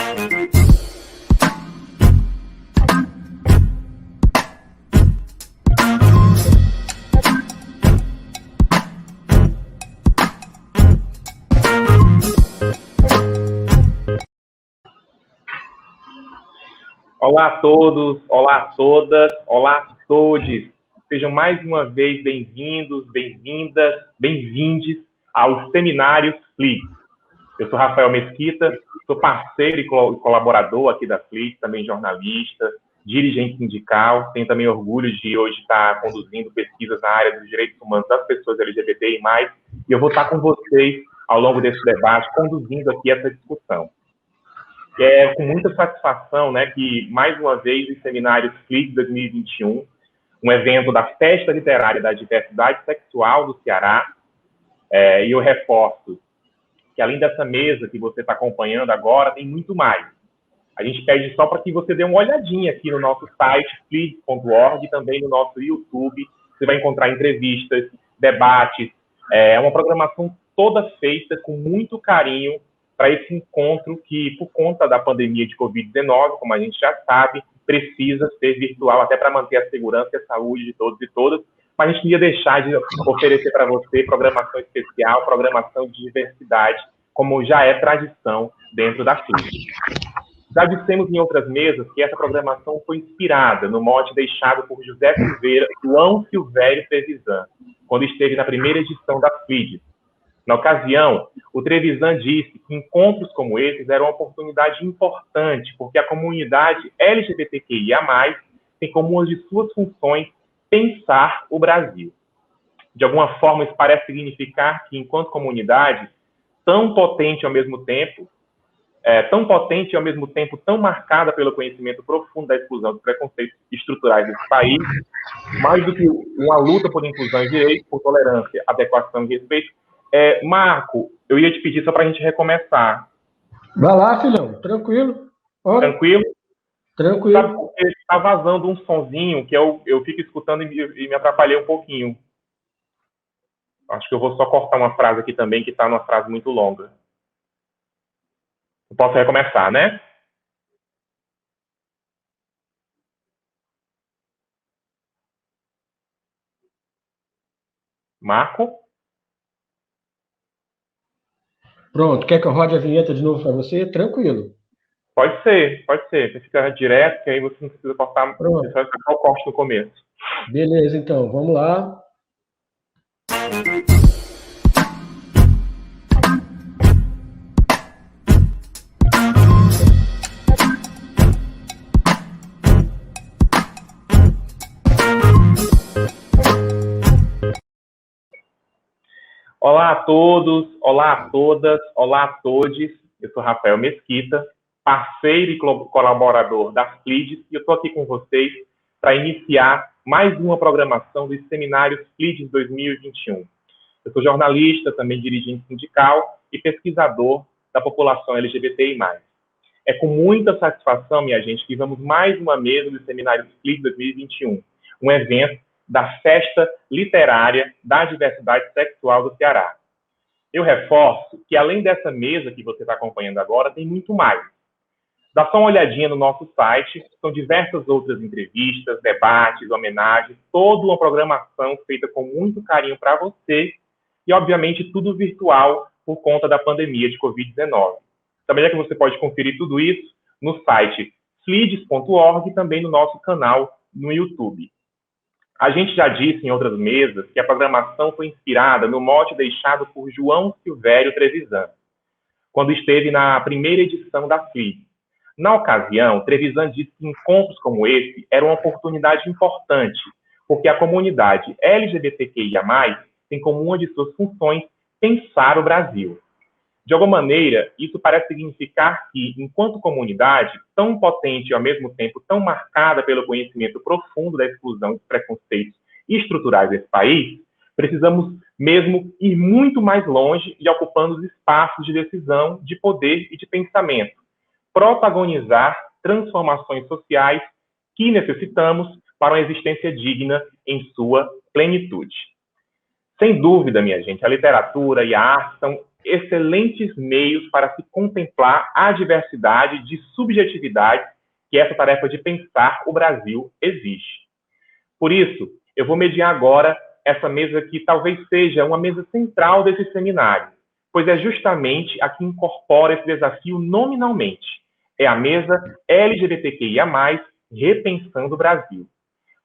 Olá a todos, olá a todas, olá a todos. Sejam mais uma vez bem-vindos, bem-vindas, bem-vindes aos Seminários FLIGS. Eu sou Rafael Mesquita, sou parceiro e colaborador aqui da FLIGS, também jornalista, dirigente sindical. Tenho também orgulho de hoje estar conduzindo pesquisas na área dos direitos humanos das pessoas LGBTI+, e eu vou estar com vocês ao longo desse debate, conduzindo aqui essa discussão. É com muita satisfação, né, que mais uma vez os Seminários FLIGS 2021, um evento da Festa Literária da Diversidade Sexual do Ceará, e eu reforço que além dessa mesa que você está acompanhando agora, tem muito mais. A gente pede só para que você dê uma olhadinha aqui no nosso site, fligs.org, e também no nosso YouTube. Você vai encontrar entrevistas, debates, uma programação toda feita com muito carinho para esse encontro que, por conta da pandemia de Covid-19, como a gente já sabe, precisa ser virtual, até para manter a segurança e a saúde de todos e todas, mas a gente não ia deixar de oferecer para você programação especial, programação de diversidade, como já é tradição dentro da FLIGS. Já dissemos em outras mesas que essa programação foi inspirada no mote deixado por José Silveira, João Silvério Trevisan, quando esteve na primeira edição da FLIGS. Na ocasião, o Trevisan disse que encontros como esses eram uma oportunidade importante, porque a comunidade LGBTQIA+, tem como uma de suas funções pensar o Brasil. De alguma forma, isso parece significar que, enquanto comunidade, tão potente ao mesmo tempo tão marcada pelo conhecimento profundo da exclusão dos preconceitos estruturais desse país, mais do que uma luta por inclusão e direito, por tolerância, adequação e respeito. Marco, eu ia te pedir só para a gente recomeçar. Vai lá, filhão, tranquilo. Tranquilo? Tranquilo. Sabe porque está vazando um sonzinho que eu fico escutando e me atrapalhei um pouquinho. Acho que eu vou só cortar uma frase aqui também, que está numa frase muito longa. Eu posso recomeçar, né? Marco? Pronto, quer que eu rode a vinheta de novo para você? Tranquilo. Pode ser. Você fica direto, que aí você não precisa cortar, você vai ficar o corte no começo. Beleza, então, vamos lá. Olá a todos, olá a todas, olá a todos. Eu sou Rafael Mesquita, parceiro e colaborador da FLIGS, e eu estou aqui com vocês para iniciar mais uma programação dos Seminários FLIGS 2021. Eu sou jornalista, também dirigente sindical e pesquisador da população LGBTI+. É com muita satisfação, minha gente, que vamos mais uma mesa dos Seminários FLIGS 2021, um evento da Festa Literária da Diversidade Sexual do Ceará. Eu reforço que, além dessa mesa que você está acompanhando agora, tem muito mais. Dá só uma olhadinha no nosso site, são diversas outras entrevistas, debates, homenagens, toda uma programação feita com muito carinho para você e, obviamente, tudo virtual por conta da pandemia de Covid-19. Também é que você pode conferir tudo isso no site fligs.org e também no nosso canal no YouTube. A gente já disse em outras mesas que a programação foi inspirada no mote deixado por João Silvério Trevisan, quando esteve na primeira edição da FLIGS. Na ocasião, Trevisan disse que encontros como esse eram uma oportunidade importante, porque a comunidade LGBTQIA+, tem como uma de suas funções pensar o Brasil. De alguma maneira, isso parece significar que, enquanto comunidade, tão potente e ao mesmo tempo tão marcada pelo conhecimento profundo da exclusão dos preconceitos estruturais desse país, precisamos mesmo ir muito mais longe e ocupando os espaços de decisão, de poder e de pensamento, protagonizar transformações sociais que necessitamos para uma existência digna em sua plenitude. Sem dúvida, minha gente, a literatura e a arte são excelentes meios para se contemplar a diversidade de subjetividades que essa tarefa de pensar o Brasil exige. Por isso, eu vou mediar agora essa mesa que talvez seja uma mesa central desse seminário, pois é justamente a que incorpora esse desafio nominalmente. É a mesa LGBTQIA+, Repensando o Brasil.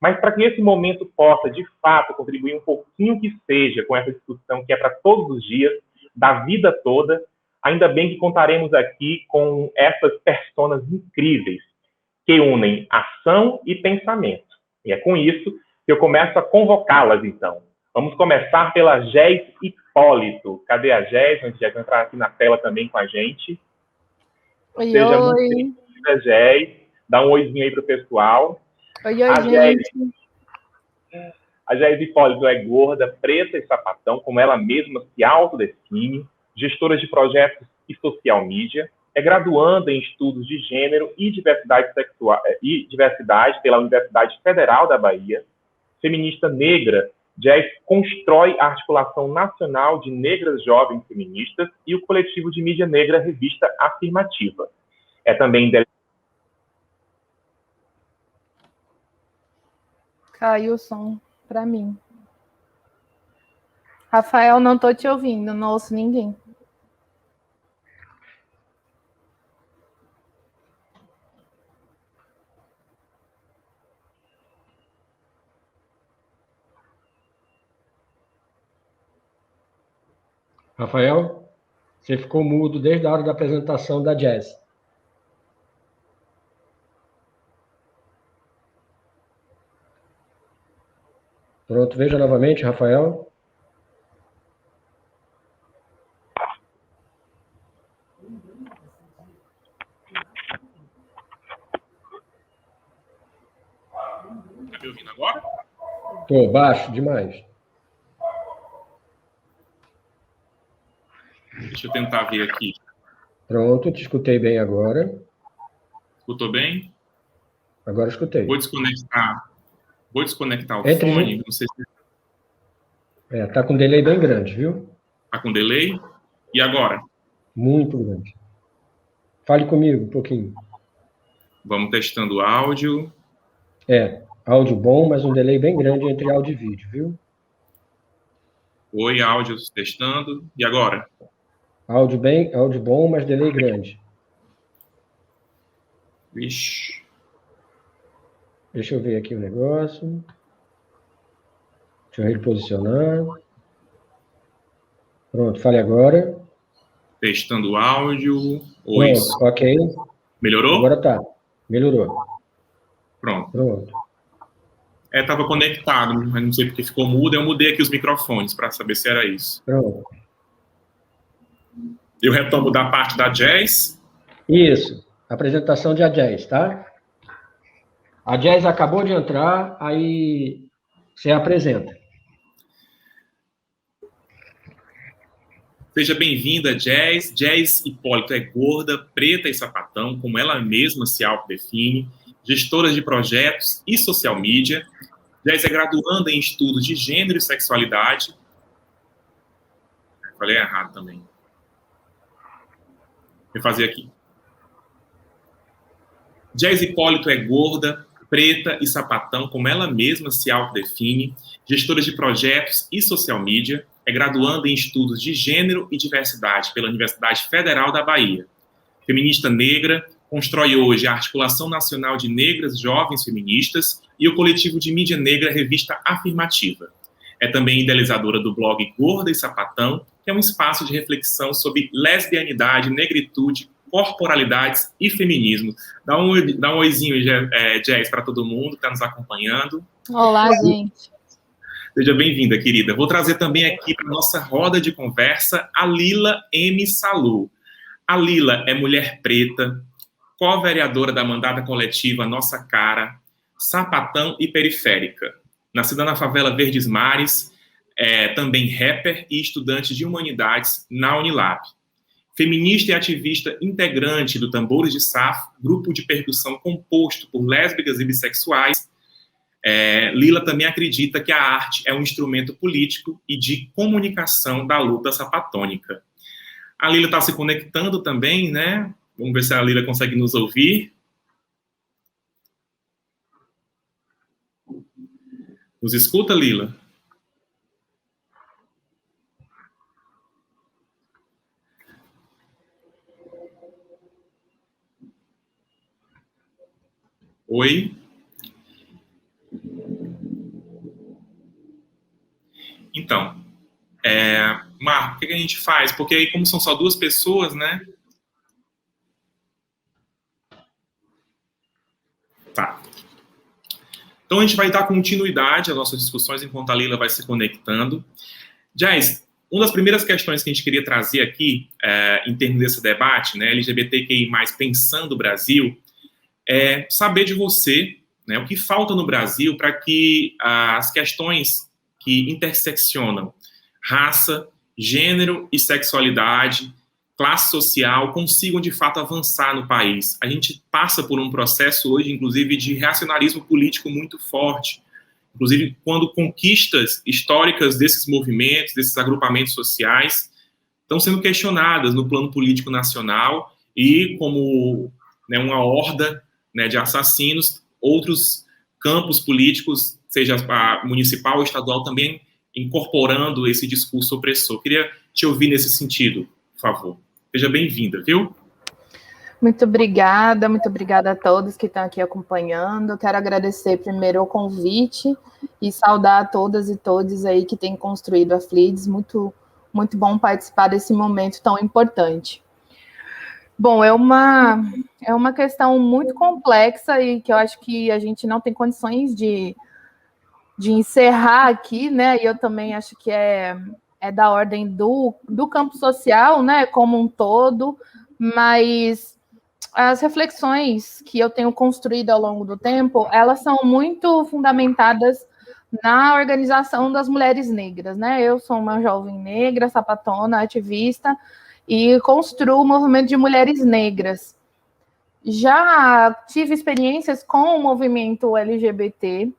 Mas para que esse momento possa, de fato, contribuir um pouquinho que seja com essa discussão que é para todos os dias, da vida toda, ainda bem que contaremos aqui com essas personas incríveis que unem ação e pensamento. E é com isso que eu começo a convocá-las, então. Vamos começar pela Gés Hipólito. Cadê a Gés? A Gés vai entrar aqui na tela também com a gente. Oi, Seja oi. muito bem-vinda, Gés. Dá um oizinho aí para o pessoal. Oi, gente. A Gés Hipólito é gorda, preta e sapatão, como ela mesma se autodefine, gestora de projetos e social media, é graduanda em estudos de gênero e diversidade sexual e diversidade pela Universidade Federal da Bahia, feminista negra. Gés constrói a Articulação Nacional de Negras Jovens Feministas e o coletivo de mídia negra Revista Afirmativa. É também Caiu o som para mim. Rafael, não estou te ouvindo, não ouço ninguém. Rafael, você ficou mudo desde a hora da apresentação da Jazz. Pronto, veja novamente, Rafael. Está me ouvindo agora? Estou baixo demais. Deixa eu tentar ver aqui. Pronto, te escutei bem agora. Escutou bem? Agora escutei. Vou desconectar o Entre fone. junto. Não sei se Tá com um delay bem grande, viu? está com delay. E agora? Muito grande. Fale comigo um pouquinho. Vamos testando o áudio. Áudio bom, mas um delay bem grande entre áudio e vídeo, viu? Oi, áudio testando. E agora? Áudio bom, mas delay grande. Vixe. Deixa eu ver aqui o negócio. Deixa eu reposicionar. Pronto, fale agora. Testando o áudio. Oi. Pronto, ok. Melhorou? Agora tá. Melhorou. Pronto. Estava conectado, mas não sei porque ficou mudo. Eu mudei aqui os microfones para saber se era isso. Pronto. Eu retomo da parte da Jazz. Isso. Apresentação de a Jazz, tá? A Jazz acabou de entrar, aí você apresenta. Seja bem-vinda, Jazz. Jazz Hipólito é gorda, preta e sapatão, como ela mesma se autodefine, gestora de projetos e social media. Jazz é graduanda em estudos de gênero e sexualidade. Falei errado também. Vou fazer aqui. Jazz Hipólito é gorda, preta e sapatão, como ela mesma se autodefine, gestora de projetos e social media, é graduanda em estudos de gênero e diversidade pela Universidade Federal da Bahia. Feminista negra, constrói hoje a Articulação Nacional de Negras Jovens Feministas e o coletivo de mídia negra Revista Afirmativa. É também idealizadora do blog Gorda e Sapatão, que é um espaço de reflexão sobre lesbianidade, negritude, corporalidades e feminismo. Dá um oizinho, Jazz, para todo mundo que está nos acompanhando. Olá, gente. Seja bem-vinda, querida. Vou trazer também aqui para a nossa roda de conversa a Lila M. Salu. A Lila é mulher preta, co-vereadora da mandada coletiva Nossa Cara, sapatão e periférica. Nascida na favela Verdes Mares, também rapper e estudante de humanidades na Unilab. Feminista e ativista integrante do Tambores de Safo, grupo de percussão composto por lésbicas e bissexuais, Lila também acredita que a arte é um instrumento político e de comunicação da luta sapatônica. A Lila está se conectando também, né? Vamos ver se a Lila consegue nos ouvir. Nos escuta, Lila? Oi? Então, Marco, o que a gente faz? Porque aí, como são só 2 pessoas, né? Tá. Então, a gente vai dar continuidade às nossas discussões enquanto a Lila vai se conectando. Jais, uma das primeiras questões que a gente queria trazer aqui, em termos desse debate, né, LGBTQI+, pensando o Brasil, é saber de você, né, o que falta no Brasil para que as questões que interseccionam raça, gênero e sexualidade, classe social, consigam de fato avançar no país. A gente passa por um processo hoje, inclusive, de reacionarismo político muito forte. Inclusive, quando conquistas históricas desses movimentos, desses agrupamentos sociais, estão sendo questionadas no plano político nacional e como, né, uma horda, né, de assassinos, outros campos políticos, seja municipal ou estadual, também incorporando esse discurso opressor. Queria te ouvir nesse sentido, por favor. Seja bem-vinda, viu? Muito obrigada a todos que estão aqui acompanhando. Quero agradecer primeiro o convite e saudar a todas e todos aí que têm construído a FLIDS. Muito, muito bom participar desse momento tão importante. Bom, é uma questão muito complexa e que eu acho que a gente não tem condições de encerrar aqui, né? E eu também acho que é da ordem do campo social, né? Como um todo, mas as reflexões que eu tenho construído ao longo do tempo, elas são muito fundamentadas na organização das mulheres negras, né? Eu sou uma jovem negra, sapatona, ativista, e construo o movimento de mulheres negras. Já tive experiências com o movimento LGBT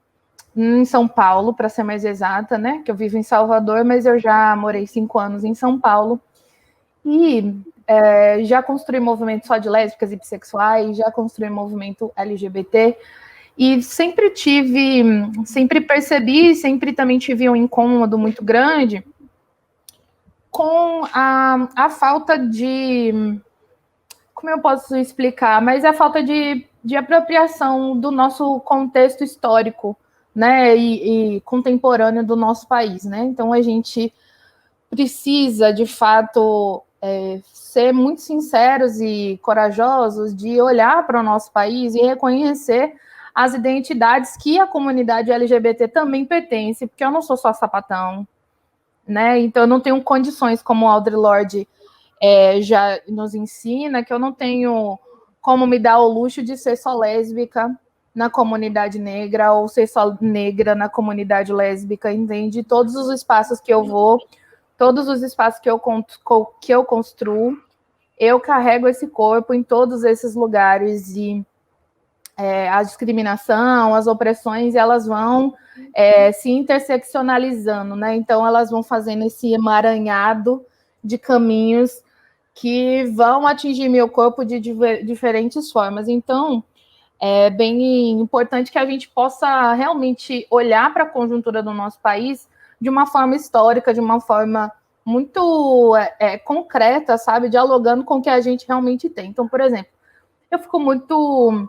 em São Paulo, para ser mais exata, né? Que eu vivo em Salvador, mas eu já morei 5 anos em São Paulo. E já construí movimento só de lésbicas e bissexuais, já construí movimento LGBT, e sempre percebi, sempre também tive um incômodo muito grande com a falta de, como eu posso explicar, mas a falta de apropriação do nosso contexto histórico, né, e contemporâneo do nosso país, né? Então a gente precisa, de fato, ser muito sinceros e corajosos de olhar para o nosso país e reconhecer as identidades que a comunidade LGBT também pertence, porque eu não sou só sapatão, né? Então eu não tenho condições, como o Audre Lorde já nos ensina, que eu não tenho como me dar o luxo de ser só lésbica na comunidade negra ou ser só negra na comunidade lésbica, entende? Todos os espaços que eu vou, todos os espaços que eu construo, eu carrego esse corpo em todos esses lugares e a discriminação, as opressões, elas vão se interseccionalizando, né? Então, elas vão fazendo esse emaranhado de caminhos que vão atingir meu corpo de diferentes formas. Então, é bem importante que a gente possa realmente olhar para a conjuntura do nosso país de uma forma histórica, de uma forma muito concreta, sabe? Dialogando com o que a gente realmente tem. Então, por exemplo, eu fico muito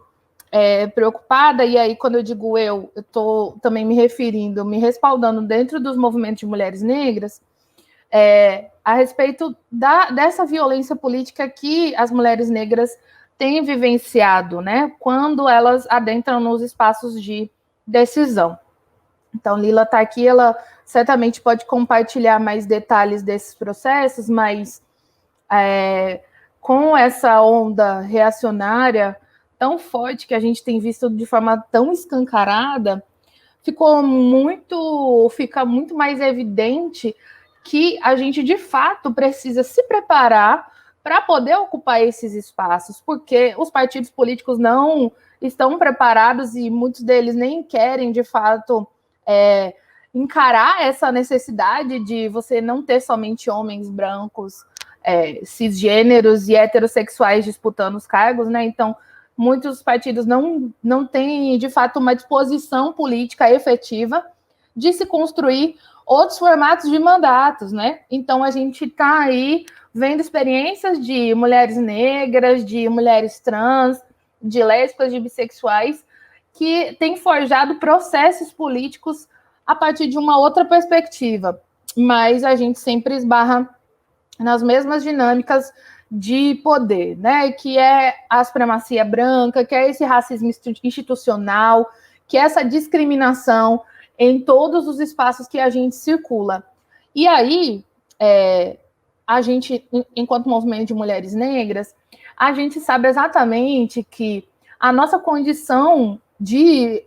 preocupada, e aí quando eu digo eu estou também me referindo, me respaldando dentro dos movimentos de mulheres negras, a respeito dessa violência política que as mulheres negras têm vivenciado, né? Quando elas adentram nos espaços de decisão. Então, Lila está aqui, ela certamente pode compartilhar mais detalhes desses processos, mas com essa onda reacionária tão forte que a gente tem visto de forma tão escancarada, fica muito mais evidente que a gente, de fato, precisa se preparar para poder ocupar esses espaços, porque os partidos políticos não estão preparados e muitos deles nem querem, de fato, encarar essa necessidade de você não ter somente homens brancos cisgêneros e heterossexuais disputando os cargos, né? Então, muitos partidos não têm, de fato, uma disposição política efetiva de se construir outros formatos de mandatos, né? Então, a gente está aí vendo experiências de mulheres negras, de mulheres trans, de lésbicas, de bissexuais, que têm forjado processos políticos a partir de uma outra perspectiva. Mas a gente sempre esbarra nas mesmas dinâmicas de poder, né? Que é a supremacia branca, que é esse racismo institucional, que é essa discriminação em todos os espaços que a gente circula. E aí, a gente, enquanto movimento de mulheres negras, a gente sabe exatamente que a nossa condição de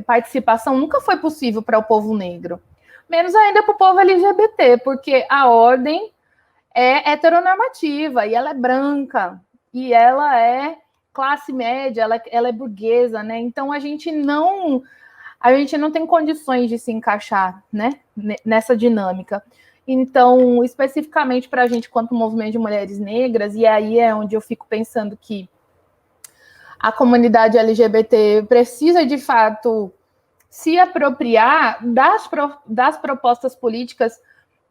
participação nunca foi possível para o povo negro, menos ainda para o povo LGBT, porque a ordem é heteronormativa, e ela é branca, e ela é classe média, ela é burguesa, né? Então, a gente não tem condições de se encaixar, né, nessa dinâmica. Então, especificamente para a gente, quanto movimento de mulheres negras, e aí é onde eu fico pensando que a comunidade LGBT precisa, de fato, se apropriar das propostas políticas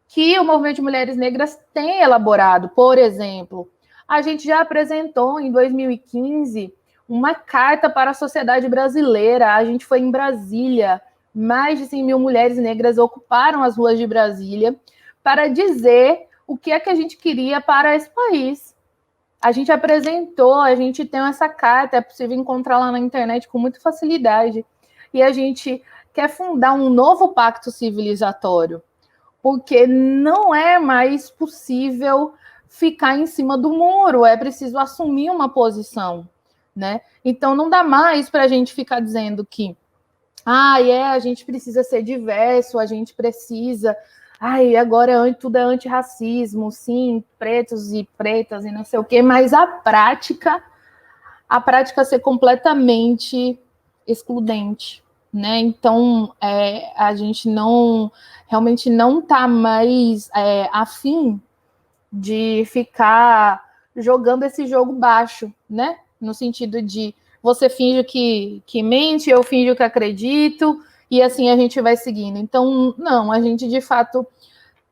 que o movimento de mulheres negras tem elaborado. Por exemplo, a gente já apresentou em 2015 uma carta para a sociedade brasileira. A gente foi em Brasília, mais de 100 mil mulheres negras ocuparam as ruas de Brasília para dizer o que é que a gente queria para esse país. A gente apresentou, a gente tem essa carta, é possível encontrar lá na internet com muita facilidade, e a gente quer fundar um novo pacto civilizatório, porque não é mais possível ficar em cima do muro, é preciso assumir uma posição, né? Então não dá mais para a gente ficar dizendo que a gente precisa ser diverso, a gente precisa, agora tudo é antirracismo, sim, pretos e pretas e não sei o quê, mas a prática ser completamente excludente, né? Então, a gente realmente não está mais afim de ficar jogando esse jogo baixo, né? No sentido de você finge que mente, eu finjo que acredito, e assim a gente vai seguindo. Então, não, a gente de fato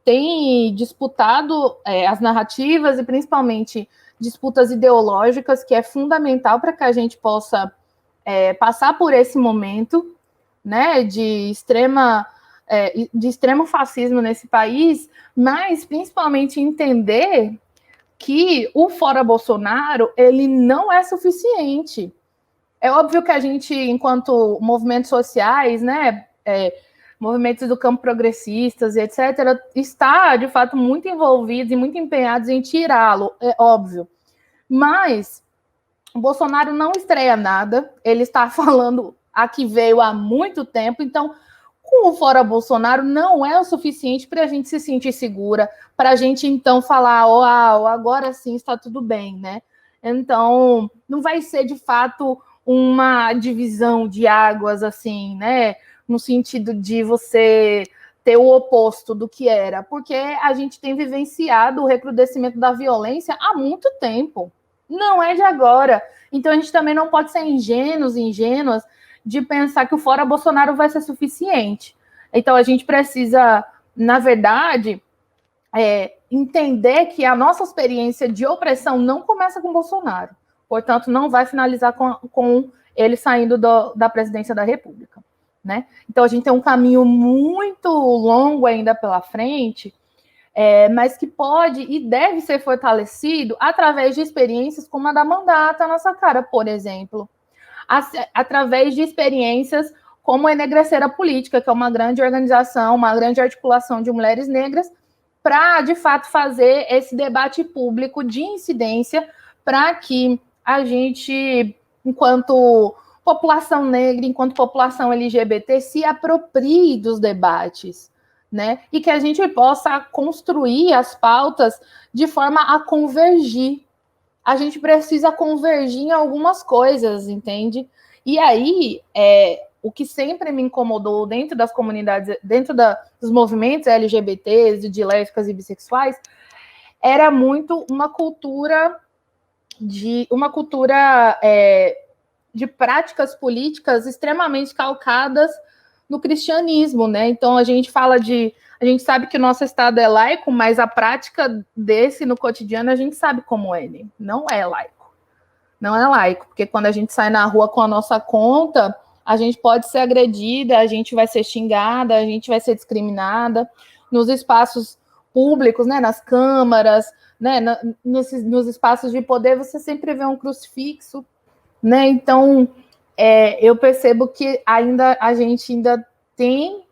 tem disputado as narrativas e principalmente disputas ideológicas, que é fundamental para que a gente possa passar por esse momento, né, de extremo fascismo nesse país, mas principalmente entender que o fora Bolsonaro, ele não é suficiente. É óbvio que a gente, enquanto movimentos sociais, né, movimentos do campo progressistas e etc., está, de fato, muito envolvidos e muito empenhados em tirá-lo, é óbvio. Mas o Bolsonaro não estreia nada, ele está falando a que veio há muito tempo, então, com o fora Bolsonaro, não é o suficiente para a gente se sentir segura, para a gente, então, falar, agora sim está tudo bem, né? Então, não vai ser, de fato, uma divisão de águas, assim, né? No sentido de você ter o oposto do que era, porque a gente tem vivenciado o recrudescimento da violência há muito tempo, não é de agora. Então, a gente também não pode ser ingênuas de pensar que o fora Bolsonaro vai ser suficiente. Então, a gente precisa, na verdade, entender que a nossa experiência de opressão não começa com Bolsonaro. Portanto, não vai finalizar com ele saindo da presidência da República, né? Então, a gente tem um caminho muito longo ainda pela frente, mas que pode e deve ser fortalecido através de experiências como a da Mandata Nossa Cara, por exemplo. Através de experiências como a Enegrecer Política, que é uma grande organização, uma grande articulação de mulheres negras, para, de fato, fazer esse debate público de incidência para que a gente, enquanto população negra, enquanto população LGBT, se aproprie dos debates, né? E que a gente possa construir as pautas de forma a convergir. A gente precisa convergir em algumas coisas, entende? E aí, o que sempre me incomodou dentro das comunidades, dentro dos movimentos LGBTs, de lésbicas e bissexuais, era muito uma cultura de práticas políticas extremamente calcadas no cristianismo, né? Então a gente sabe que o nosso Estado é laico, mas a prática desse no cotidiano a gente sabe como é, né? Não é laico. Não é laico, porque quando a gente sai na rua com a nossa conta, a gente pode ser agredida, a gente vai ser xingada, a gente vai ser discriminada nos espaços públicos, né? Nas câmaras, né? Nos espaços de poder, você sempre vê um crucifixo, né? Então, eu percebo que a gente ainda tem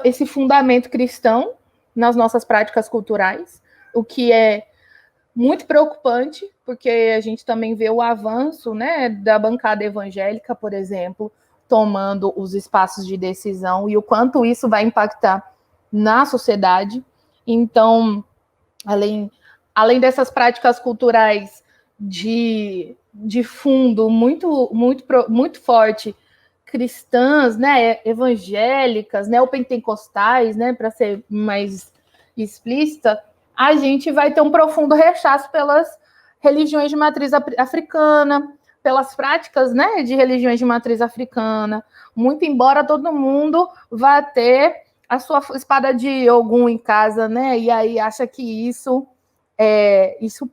esse fundamento cristão nas nossas práticas culturais, o que é muito preocupante, porque a gente também vê o avanço, né, da bancada evangélica, por exemplo, tomando os espaços de decisão e o quanto isso vai impactar na sociedade. Então, além dessas práticas culturais de fundo muito forte, cristãs, né, evangélicas, neopentecostais, né, para ser mais explícita, a gente vai ter um profundo rechaço pelas religiões de matriz africana, pelas práticas, né, de religiões de matriz africana, muito embora todo mundo vá ter a sua espada de Ogum em casa, né, e aí acha que isso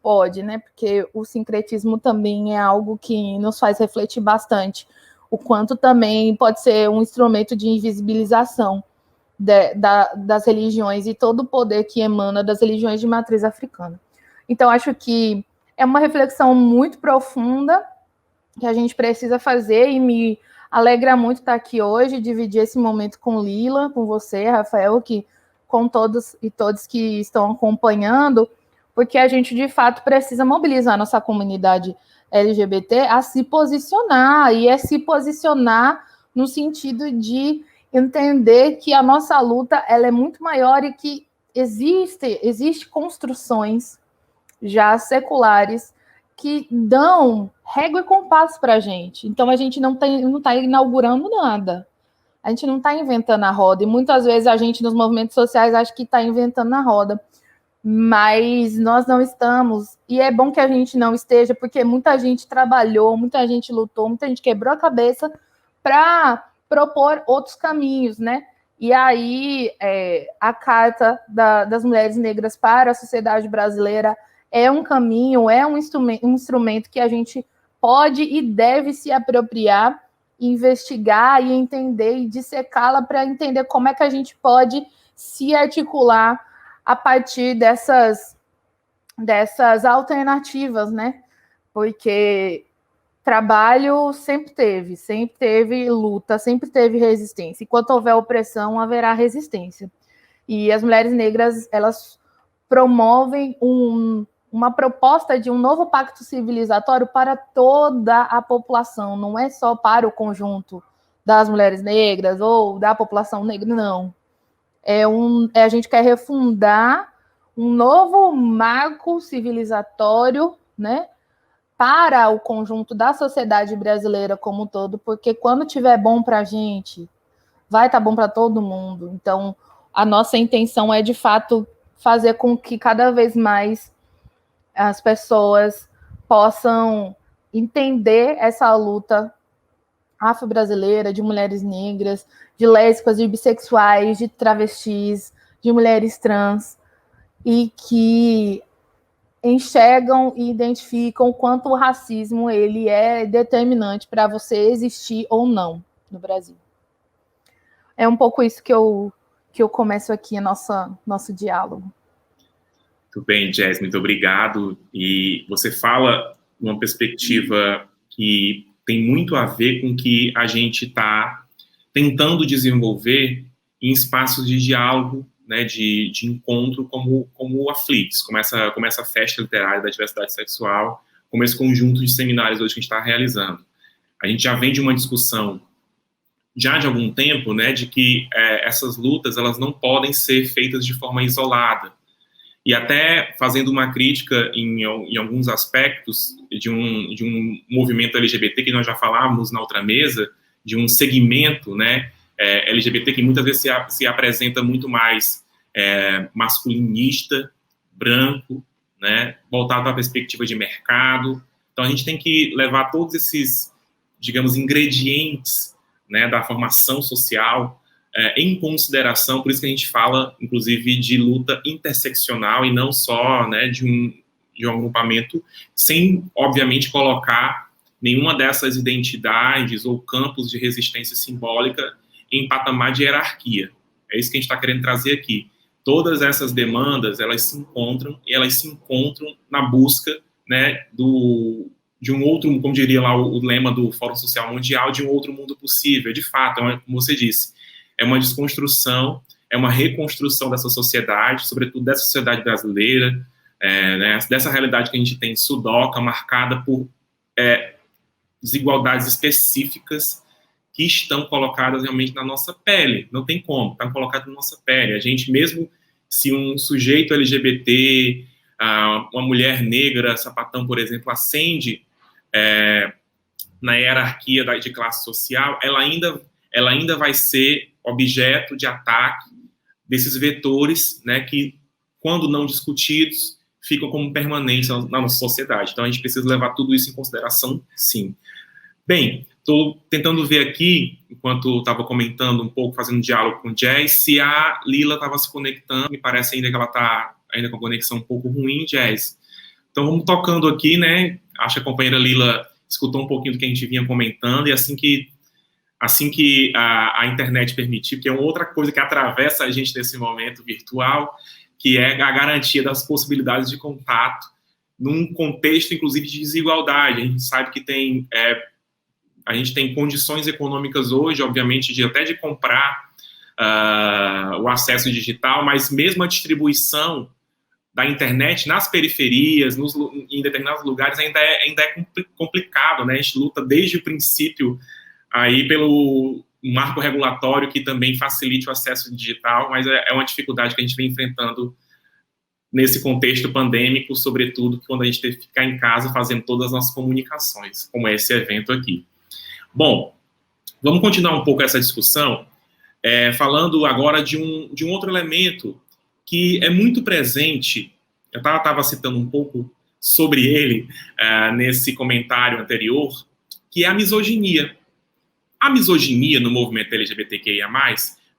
pode, né, porque o sincretismo também é algo que nos faz refletir bastante, o quanto também pode ser um instrumento de invisibilização das religiões e todo o poder que emana das religiões de matriz africana. Então, acho que é uma reflexão muito profunda que a gente precisa fazer e me alegra muito estar aqui hoje, dividir esse momento com Lila, com você, Rafael, com todos e todas que estão acompanhando, porque a gente, de fato, precisa mobilizar a nossa comunidade LGBT a se posicionar, e se posicionar no sentido de entender que a nossa luta ela é muito maior e que existe construções já seculares que dão régua e compasso para a gente. Então, a gente não está inaugurando nada. A gente não está inventando a roda. E muitas vezes a gente, nos movimentos sociais, acha que está inventando a roda. Mas nós não estamos. E é bom que a gente não esteja, porque muita gente trabalhou, muita gente lutou, muita gente quebrou a cabeça para propor outros caminhos, né? E aí, a Carta das Mulheres Negras para a Sociedade Brasileira é um caminho, é um instrumento que a gente pode e deve se apropriar, investigar e entender e dissecá-la para entender como é que a gente pode se articular a partir dessas alternativas, né? Porque trabalho sempre teve luta, sempre teve resistência. Enquanto houver opressão, haverá resistência. E as mulheres negras, elas promovem uma proposta de um novo pacto civilizatório para toda a população, não é só para o conjunto das mulheres negras ou da população negra, não. A gente quer refundar um novo marco civilizatório, né, para o conjunto da sociedade brasileira como um todo, porque quando tiver bom para a gente, vai estar bom para todo mundo. Então, a nossa intenção é, de fato, fazer com que cada vez mais as pessoas possam entender essa luta afro-brasileira, de mulheres negras, de lésbicas, de bissexuais, de travestis, de mulheres trans, e que enxergam e identificam o quanto o racismo ele é determinante para você existir ou não no Brasil. É um pouco isso que eu começo aqui nosso diálogo. Muito bem, Jess, muito obrigado. E você fala uma perspectiva que tem muito a ver com o que a gente está tentando desenvolver em espaços de diálogo, né, de encontro, como a FLITS, como essa festa literária da diversidade sexual, como esse conjunto de seminários hoje que a gente está realizando. A gente já vem de uma discussão já de algum tempo, né, de que essas lutas elas não podem ser feitas de forma isolada. E até fazendo uma crítica em alguns aspectos de um movimento LGBT que nós já falávamos na outra mesa, de um segmento, né, LGBT que muitas vezes se apresenta muito mais masculinista, branco, né, voltado para a perspectiva de mercado. Então, a gente tem que levar todos esses, digamos, ingredientes, né, da formação social em consideração. Por isso que a gente fala, inclusive, de luta interseccional e não só, né, de um agrupamento, sem, obviamente, colocar nenhuma dessas identidades ou campos de resistência simbólica em patamar de hierarquia. É isso que a gente está querendo trazer aqui. Todas essas demandas, elas se encontram na busca, né, de um outro, como diria lá o lema do Fórum Social Mundial, de um outro mundo possível. De fato, como você disse, é uma desconstrução, é uma reconstrução dessa sociedade, sobretudo dessa sociedade brasileira, né, dessa realidade que a gente tem em Sudoca, marcada por desigualdades específicas que estão colocadas realmente na nossa pele. Não tem como, estão colocadas na nossa pele. A gente, mesmo se um sujeito LGBT, uma mulher negra, sapatão, por exemplo, ascende na hierarquia de classe social, ela ainda vai ser objeto de ataque desses vetores, né, que, quando não discutidos, ficam como permanentes na nossa sociedade. Então, a gente precisa levar tudo isso em consideração, sim. Bem, estou tentando ver aqui, enquanto estava comentando um pouco, fazendo um diálogo com o Jazz, se a Lila estava se conectando. Me parece ainda que ela está ainda com a conexão um pouco ruim, Jazz. Então, vamos tocando aqui, né? Acho que a companheira Lila escutou um pouquinho do que a gente vinha comentando, e assim que a internet permitir, que é outra coisa que atravessa a gente nesse momento virtual, que é a garantia das possibilidades de contato num contexto, inclusive, de desigualdade. A gente sabe que a gente tem condições econômicas hoje, obviamente, até de comprar o acesso digital, mas mesmo a distribuição da internet nas periferias, em determinados lugares, ainda é complicado, né? A gente luta desde o princípio aí pelo marco regulatório que também facilite o acesso digital, mas é uma dificuldade que a gente vem enfrentando nesse contexto pandêmico, sobretudo quando a gente teve que ficar em casa fazendo todas as nossas comunicações, como é esse evento aqui. Bom, vamos continuar um pouco essa discussão, falando agora de um outro elemento que é muito presente. Eu estava citando um pouco sobre ele nesse comentário anterior, que é a misoginia. A misoginia no movimento LGBTQIA+,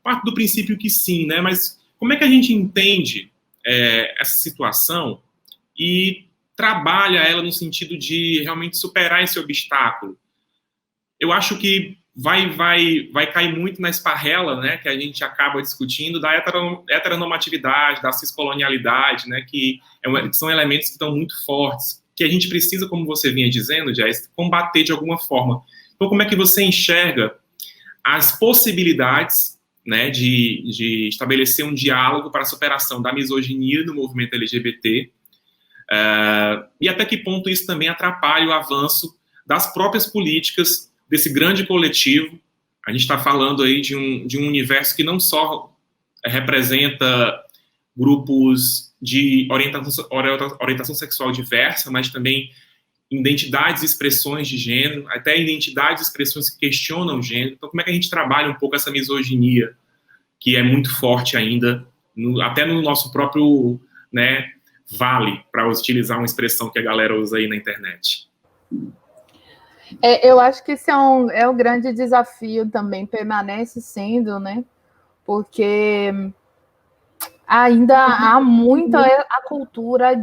parte do princípio que sim, né? Mas como é que a gente entende essa situação e trabalha ela no sentido de realmente superar esse obstáculo? Eu acho que vai cair muito na esparrela, né, que a gente acaba discutindo, da heteronormatividade, da ciscolonialidade, né, que são elementos que estão muito fortes, que a gente precisa, como você vinha dizendo, Jess, combater de alguma forma. Então, como é que você enxerga as possibilidades, né, de estabelecer um diálogo para a superação da misoginia no movimento LGBT, e até que ponto isso também atrapalha o avanço das próprias políticas desse grande coletivo? A gente está falando aí de um universo que não só representa grupos de orientação sexual diversa, mas também identidades e expressões de gênero, até identidades e expressões que questionam o gênero. Então, como é que a gente trabalha um pouco essa misoginia, que é muito forte ainda, até no nosso próprio, né, vale, para utilizar uma expressão que a galera usa aí na internet? Eu acho que esse é o grande desafio também, permanece sendo, né? Porque ainda há muita a cultura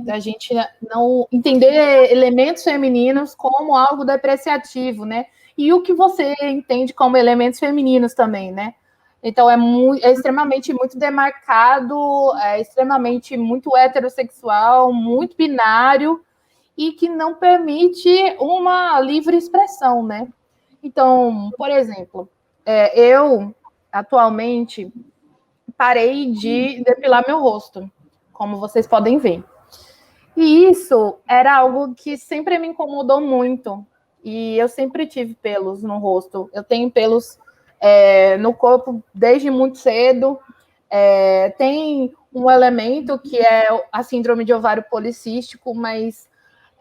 da gente não entender elementos femininos como algo depreciativo, né? E o que você entende como elementos femininos também, né? Então, é extremamente muito demarcado, é extremamente muito heterossexual, muito binário, e que não permite uma livre expressão, né? Então, por exemplo, eu, atualmente, parei de depilar meu rosto, como vocês podem ver. E isso era algo que sempre me incomodou muito. E eu sempre tive pelos no rosto. Eu tenho pelos no corpo desde muito cedo. Tem um elemento que é a síndrome de ovário policístico, mas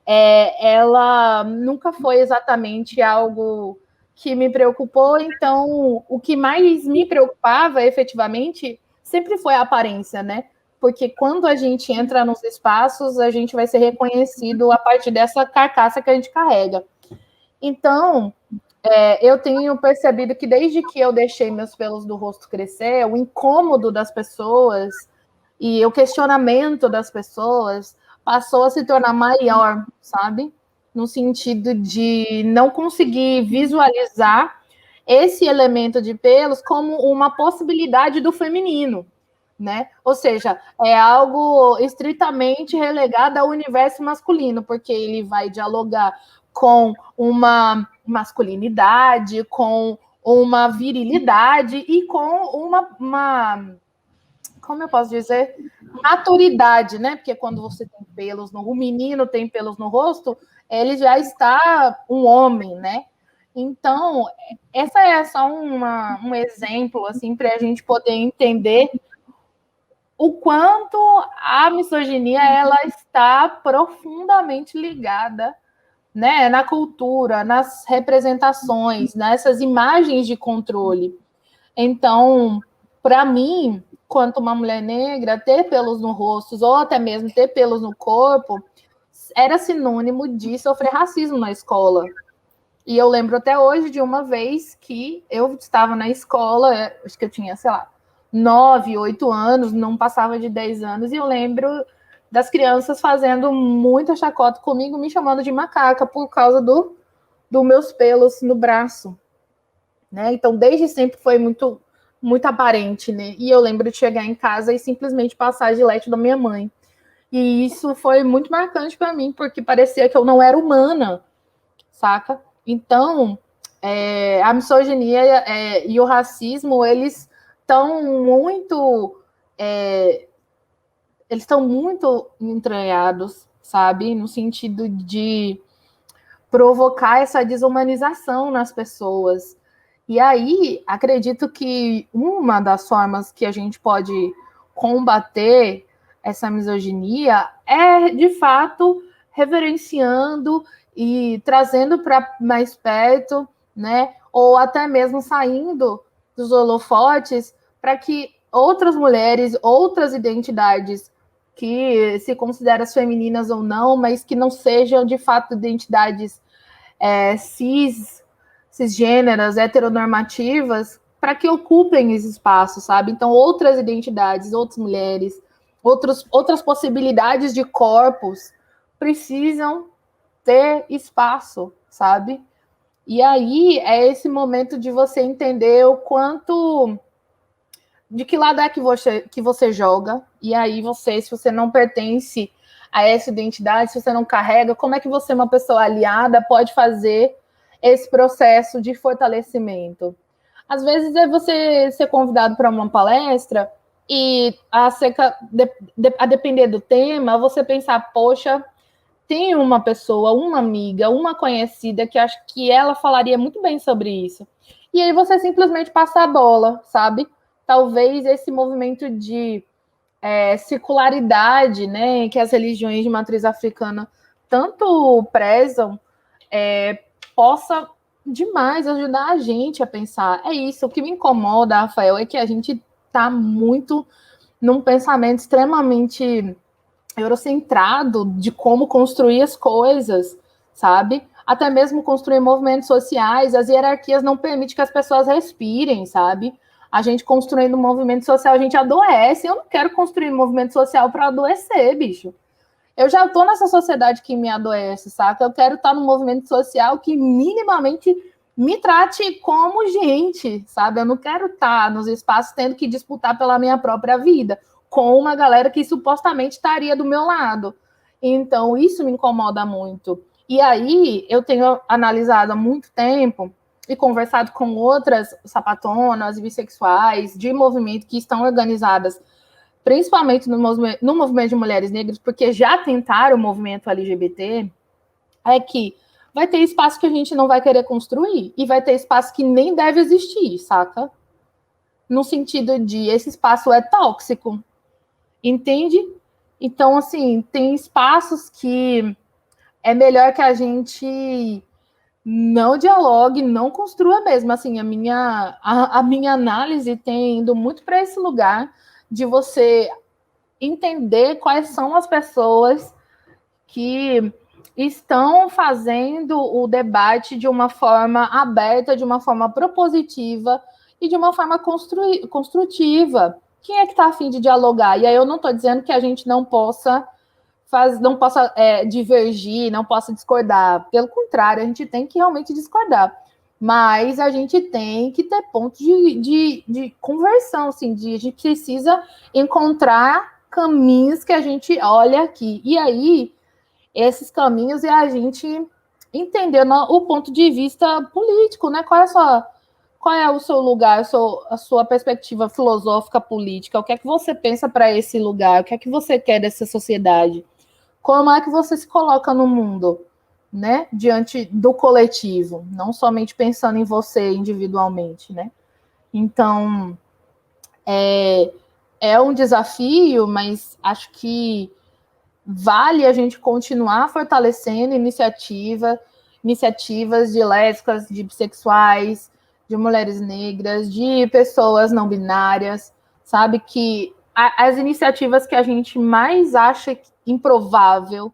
ela nunca foi exatamente algo que me preocupou. Então, o que mais me preocupava, efetivamente, sempre foi a aparência, né? Porque quando a gente entra nos espaços, a gente vai ser reconhecido a partir dessa carcaça que a gente carrega. Então, eu tenho percebido que desde que eu deixei meus pelos do rosto crescer, o incômodo das pessoas e o questionamento das pessoas passou a se tornar maior, sabe? No sentido de não conseguir visualizar esse elemento de pelos como uma possibilidade do feminino, né? Ou seja, é algo estritamente relegado ao universo masculino, porque ele vai dialogar com uma masculinidade, com uma virilidade e com uma como eu posso dizer, maturidade, né? Porque quando você tem pelos o menino tem pelos no rosto, ele já está um homem, né? Então, essa é só um exemplo, assim, para a gente poder entender o quanto a misoginia ela está profundamente ligada, né, na cultura, nas representações, nessas imagens de controle. Então, para mim, quanto uma mulher negra, ter pelos no rosto ou até mesmo ter pelos no corpo era sinônimo de sofrer racismo na escola. E eu lembro até hoje de uma vez que eu estava na escola, acho que eu tinha, sei lá, 9, 8 anos, não passava de 10 anos, e eu lembro das crianças fazendo muita chacota comigo, me chamando de macaca por causa dos meus pelos no braço, né? Então, desde sempre foi muito aparente, né? E eu lembro de chegar em casa e simplesmente passar a Gillette da minha mãe. E isso foi muito marcante para mim, porque parecia que eu não era humana, saca? Então, a misoginia e o racismo, eles estão muito entranhados, sabe? No sentido de provocar essa desumanização nas pessoas. E aí, acredito que uma das formas que a gente pode combater essa misoginia é, de fato, reverenciando e trazendo para mais perto, né? Ou até mesmo saindo dos holofotes para que outras mulheres, outras identidades que se consideram femininas ou não, mas que não sejam, de fato, identidades cisgêneras, heteronormativas, para que ocupem esse espaço, sabe? Então, outras identidades, outras mulheres, outras possibilidades de corpos precisam ter espaço, sabe? E aí é esse momento de você entender o quanto... de que lado é que você joga, e aí se você não pertence a essa identidade, se você não carrega, como é que você, uma pessoa aliada, pode fazer esse processo de fortalecimento? Às vezes é você ser convidado para uma palestra e a depender do tema, você pensar, poxa, tem uma pessoa, uma amiga, uma conhecida que acho que ela falaria muito bem sobre isso. E aí você simplesmente passa a bola, sabe? Talvez esse movimento de circularidade, né, que as religiões de matriz africana tanto prezam, possa demais ajudar a gente a pensar. É isso, o que me incomoda, Rafael, é que a gente está muito num pensamento extremamente eurocentrado de como construir as coisas, sabe? Até mesmo construir movimentos sociais, as hierarquias não permitem que as pessoas respirem, sabe? A gente construindo um movimento social, a gente adoece. Eu não quero construir um movimento social para adoecer, bicho. Eu já estou nessa sociedade que me adoece, saca? Eu quero estar num movimento social que minimamente me trate como gente, sabe? Eu não quero estar nos espaços tendo que disputar pela minha própria vida com uma galera que supostamente estaria do meu lado. Então, isso me incomoda muito. E aí, eu tenho analisado há muito tempo e conversado com outras sapatonas e bissexuais de movimento que estão organizadas, principalmente no movimento de mulheres negras, porque já tentaram o movimento LGBT, é que vai ter espaço que a gente não vai querer construir e vai ter espaço que nem deve existir, saca? No sentido de esse espaço é tóxico, entende? Então, assim, tem espaços que é melhor que a gente não dialogue, não construa mesmo. Assim, a minha análise tem ido muito para esse lugar de você entender quais são as pessoas que estão fazendo o debate de uma forma aberta, de uma forma propositiva e de uma forma construtiva. Quem é que está a fim de dialogar? E aí eu não estou dizendo que a gente não possa divergir, não possa discordar. Pelo contrário, a gente tem que realmente discordar. Mas a gente tem que ter pontos de conversão, assim, a gente precisa encontrar caminhos que a gente olha aqui. E aí, esses caminhos é a gente entender o ponto de vista político, né? Qual é o seu lugar, a sua perspectiva filosófica política? O que é que você pensa para esse lugar? O que é que você quer dessa sociedade? Como é que você se coloca no mundo, né? Diante do coletivo, não somente pensando em você individualmente, né? Então, é um desafio, mas acho que vale a gente continuar fortalecendo iniciativas de lésbicas, de bissexuais, de mulheres negras, de pessoas não binárias, sabe? Que as iniciativas que a gente mais acha improvável,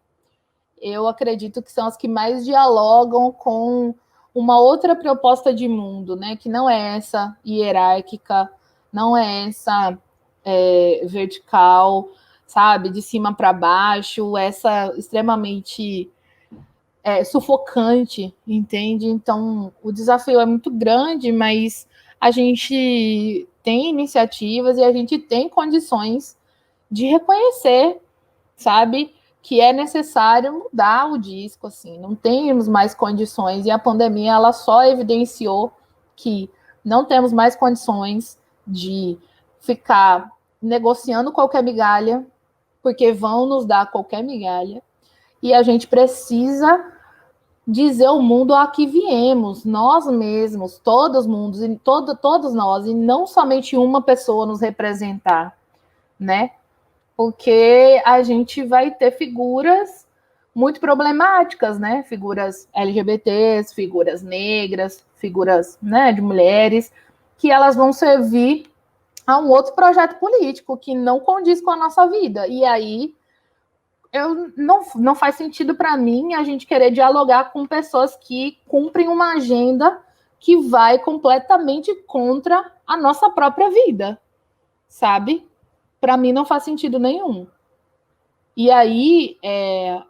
eu acredito que são as que mais dialogam com uma outra proposta de mundo, né? Que não é essa hierárquica, não é essa vertical, sabe? De cima para baixo, essa extremamente sufocante, entende? Então, o desafio é muito grande, mas a gente tem iniciativas e a gente tem condições de reconhecer, sabe, que é necessário mudar o disco, assim, não temos mais condições, e a pandemia, ela só evidenciou que não temos mais condições de ficar negociando qualquer migalha, porque vão nos dar qualquer migalha, e a gente precisa dizer ao mundo a que viemos, nós mesmos, todos nós, e não somente uma pessoa nos representar, né? Porque a gente vai ter figuras muito problemáticas, né? Figuras LGBTs, figuras negras, figuras, né, de mulheres, que elas vão servir a um outro projeto político que não condiz com a nossa vida. E aí não faz sentido para mim a gente querer dialogar com pessoas que cumprem uma agenda que vai completamente contra a nossa própria vida, sabe? Para mim não faz sentido nenhum. E aí,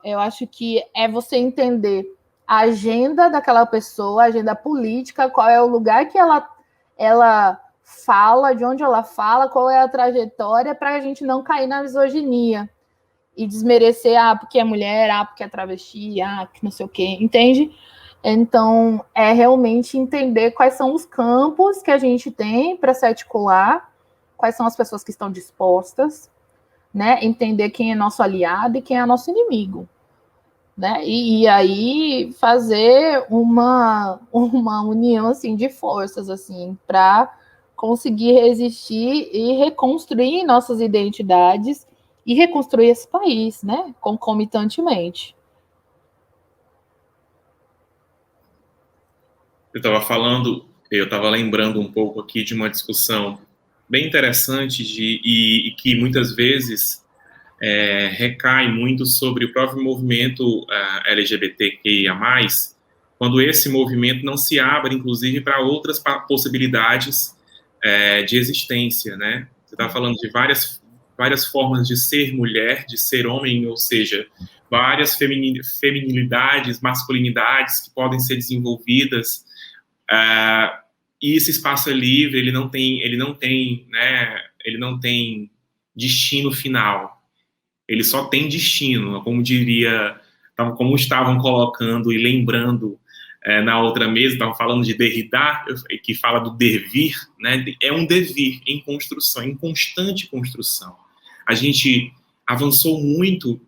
eu acho que é você entender a agenda daquela pessoa, a agenda política, qual é o lugar que ela fala, de onde ela fala, qual é a trajetória, para a gente não cair na misoginia e desmerecer, porque é mulher, porque é travesti, que não sei o quê, entende? Então, é realmente entender quais são os campos que a gente tem para se articular, quais são as pessoas que estão dispostas, né? Entender quem é nosso aliado e quem é nosso inimigo, né? E aí fazer uma união assim de forças assim para conseguir resistir e reconstruir nossas identidades e reconstruir esse país, né? Concomitantemente. Eu estava lembrando um pouco aqui de uma discussão bem interessante e que muitas vezes recai muito sobre o próprio movimento LGBTQIA+, quando esse movimento não se abre, inclusive, para outras possibilidades de existência, né? Você está falando de várias formas de ser mulher, de ser homem, ou seja, várias feminilidades, masculinidades que podem ser desenvolvidas, e esse espaço é livre, ele não tem destino final, ele só tem destino, como estavam colocando e lembrando na outra mesa, estavam falando de Derrida, que fala do devir, né? É um devir em construção, em constante construção. A gente avançou muito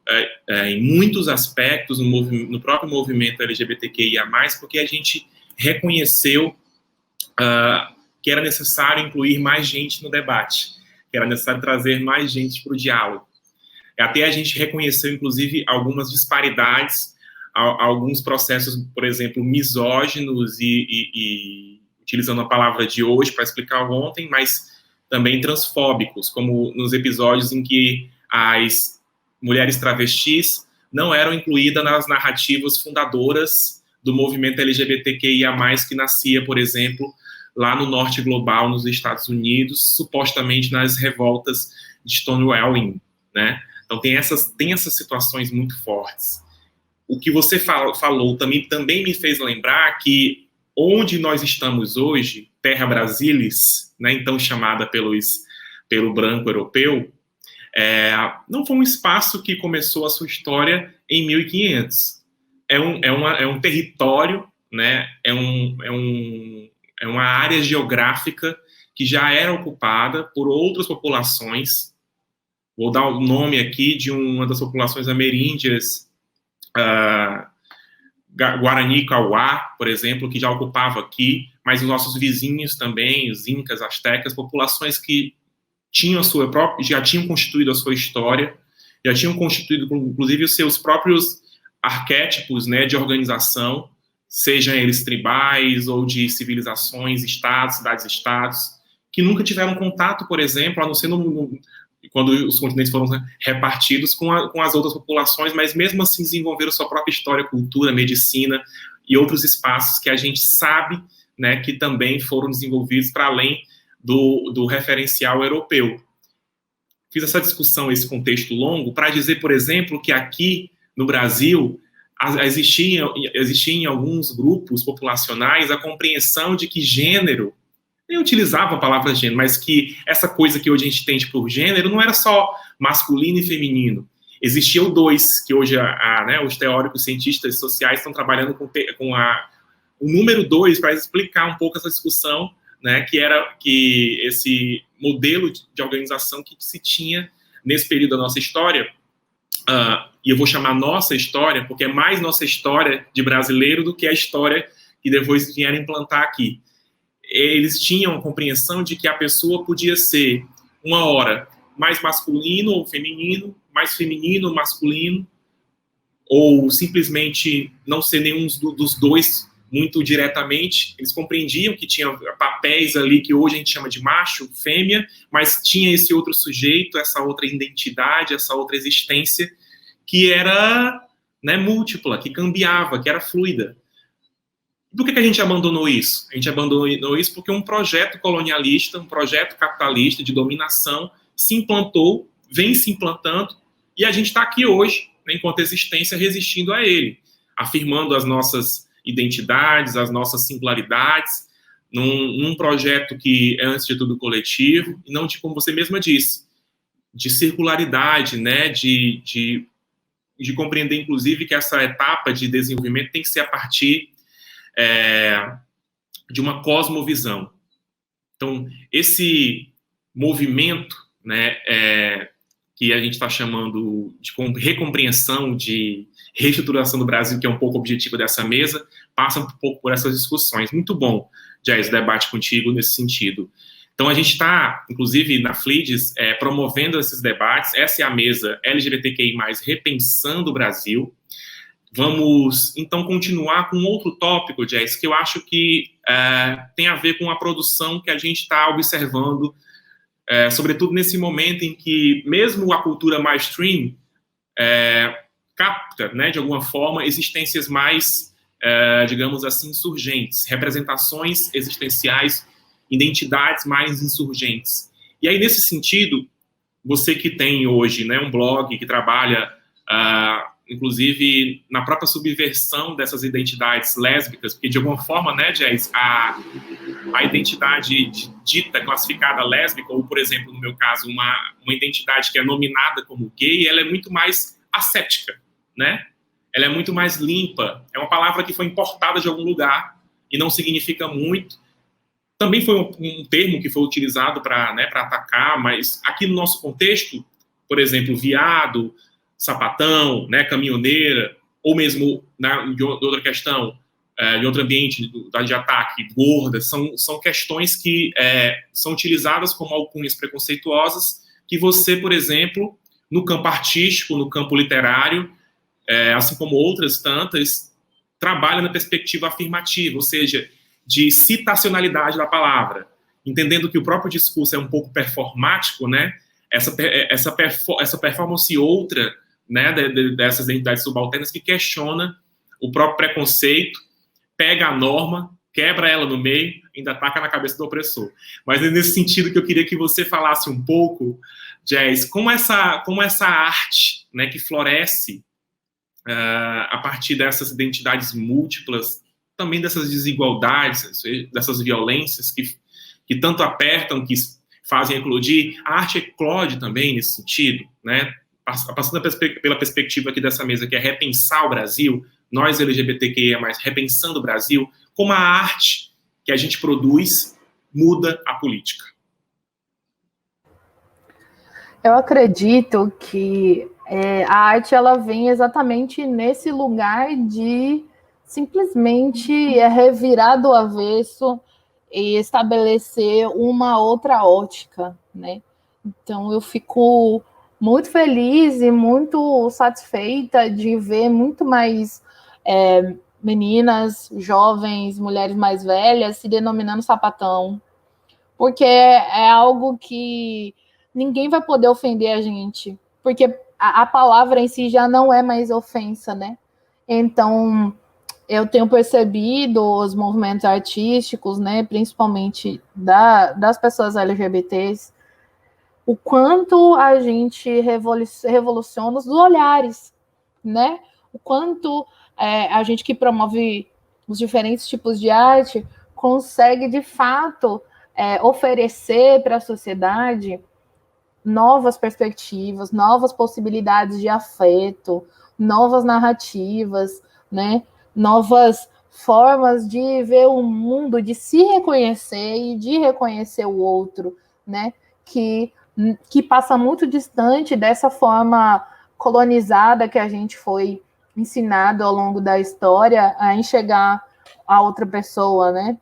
em muitos aspectos no próprio movimento LGBTQIA+, porque a gente reconheceu que era necessário incluir mais gente no debate, que era necessário trazer mais gente para o diálogo. Até a gente reconheceu, inclusive, algumas disparidades, alguns processos, por exemplo, misóginos, e utilizando a palavra de hoje para explicar ontem, mas também transfóbicos, como nos episódios em que as mulheres travestis não eram incluídas nas narrativas fundadoras do movimento LGBTQIA+, que nascia, por exemplo, lá no norte global, nos Estados Unidos, supostamente nas revoltas de Stonewall, né? Então tem essas situações muito fortes. O que você falou também me fez lembrar que onde nós estamos hoje, Terra Brasilis, né, então chamada pelo branco europeu, não foi um espaço que começou a sua história em 1500. É um território, né, é uma área geográfica que já era ocupada por outras populações. Vou dar o nome aqui de uma das populações ameríndias, Guarani Kauá, por exemplo, que já ocupava aqui, mas os nossos vizinhos também, os incas, astecas, populações que já tinham constituído a sua história, já tinham constituído, inclusive, os seus próprios arquétipos, né, de organização, sejam eles tribais ou de civilizações, estados, cidades-estados, que nunca tiveram contato, por exemplo, a não ser quando os continentes foram repartidos com as outras populações, mas mesmo assim desenvolveram sua própria história, cultura, medicina e outros espaços que a gente sabe, né, que também foram desenvolvidos para além do referencial europeu. Fiz essa discussão, esse contexto longo, para dizer, por exemplo, que aqui no Brasil existia em alguns grupos populacionais a compreensão de que gênero, nem utilizava a palavra gênero, mas que essa coisa que hoje a gente entende por gênero não era só masculino e feminino. Existia o dois, que hoje né, os teóricos cientistas sociais estão trabalhando com o número 2 para explicar um pouco essa discussão, né, que esse modelo de organização que se tinha nesse período da nossa história, e eu vou chamar nossa história, porque é mais nossa história de brasileiro do que a história que depois vieram implantar aqui. Eles tinham a compreensão de que a pessoa podia ser, uma hora, mais masculino ou feminino, mais feminino ou masculino, ou simplesmente não ser nenhum dos dois muito diretamente. Eles compreendiam que tinha papéis ali que hoje a gente chama de macho, fêmea, mas tinha esse outro sujeito, essa outra identidade, essa outra existência, que era, né, múltipla, que cambiava, que era fluida. Por que a gente abandonou isso? A gente abandonou isso porque um projeto colonialista, um projeto capitalista de dominação se implantou, vem se implantando, e a gente está aqui hoje, né, enquanto existência, resistindo a ele, afirmando as nossas identidades, as nossas singularidades, num projeto que é, antes de tudo, coletivo, e não de, como você mesma disse, de circularidade, né, de compreender, inclusive, que essa etapa de desenvolvimento tem que ser a partir de uma cosmovisão. Então, esse movimento, né, que a gente está chamando de recompreensão, de reestruturação do Brasil, que é um pouco o objetivo dessa mesa, passa um pouco por essas discussões. Muito bom, Jazz, debate contigo nesse sentido. Então, a gente está, inclusive, na FLIDES, promovendo esses debates. Essa é a mesa LGBTQI+, Repensando o Brasil. Vamos, então, continuar com outro tópico, Jess, que eu acho que tem a ver com a produção que a gente está observando, sobretudo nesse momento em que, mesmo a cultura mainstream capta, né, de alguma forma, existências mais, digamos assim, insurgentes, representações existenciais, identidades mais insurgentes. E aí, nesse sentido, você que tem hoje, né, um blog que trabalha inclusive na própria subversão dessas identidades lésbicas, porque de alguma forma, né, Jess, a identidade dita, classificada lésbica, ou, por exemplo, no meu caso, uma identidade que é nominada como gay, ela é muito mais asséptica, né? Ela é muito mais limpa. É uma palavra que foi importada de algum lugar e não significa muito. Também foi um termo que foi utilizado para, né, para atacar, mas aqui no nosso contexto, por exemplo, viado, sapatão, né, caminhoneira, ou mesmo, né, de outra questão, de outro ambiente de ataque, gorda, são questões que são utilizadas como alcunhas preconceituosas que você, por exemplo, no campo artístico, no campo literário, assim como outras tantas, trabalha na perspectiva afirmativa, ou seja, de citacionalidade da palavra. entendendo que o próprio discurso é um pouco performático, né? Essa performance outra, né, dessas identidades subalternas que questiona o próprio preconceito, pega a norma, quebra ela no meio, ainda ataca na cabeça do opressor. Mas é nesse sentido que eu queria que você falasse um pouco, Jazz, como essa arte, né, que floresce a partir dessas identidades múltiplas, também dessas desigualdades, dessas violências que tanto apertam, que fazem eclodir. A arte eclode também nesse sentido, né? Passando pela perspectiva aqui dessa mesa, que é repensar o Brasil, nós LGBTQIA+, repensando o Brasil, como a arte que a gente produz muda a política. Eu acredito que a arte ela vem exatamente nesse lugar de simplesmente revirar do avesso e estabelecer uma outra ótica, né? Então eu fico muito feliz e muito satisfeita de ver muito mais meninas, jovens, mulheres mais velhas se denominando sapatão, porque é algo que ninguém vai poder ofender a gente, porque a palavra em si já não é mais ofensa, né? Então, eu tenho percebido os movimentos artísticos, né, principalmente das pessoas LGBTs, o quanto a gente revoluciona os olhares, né? O quanto a gente que promove os diferentes tipos de arte consegue, de fato, oferecer para a sociedade novas perspectivas, novas possibilidades de afeto, novas narrativas, né? Novas formas de ver o mundo, de se reconhecer e de reconhecer o outro, né? Que passa muito distante dessa forma colonizada que a gente foi ensinado ao longo da história a enxergar a outra pessoa, né?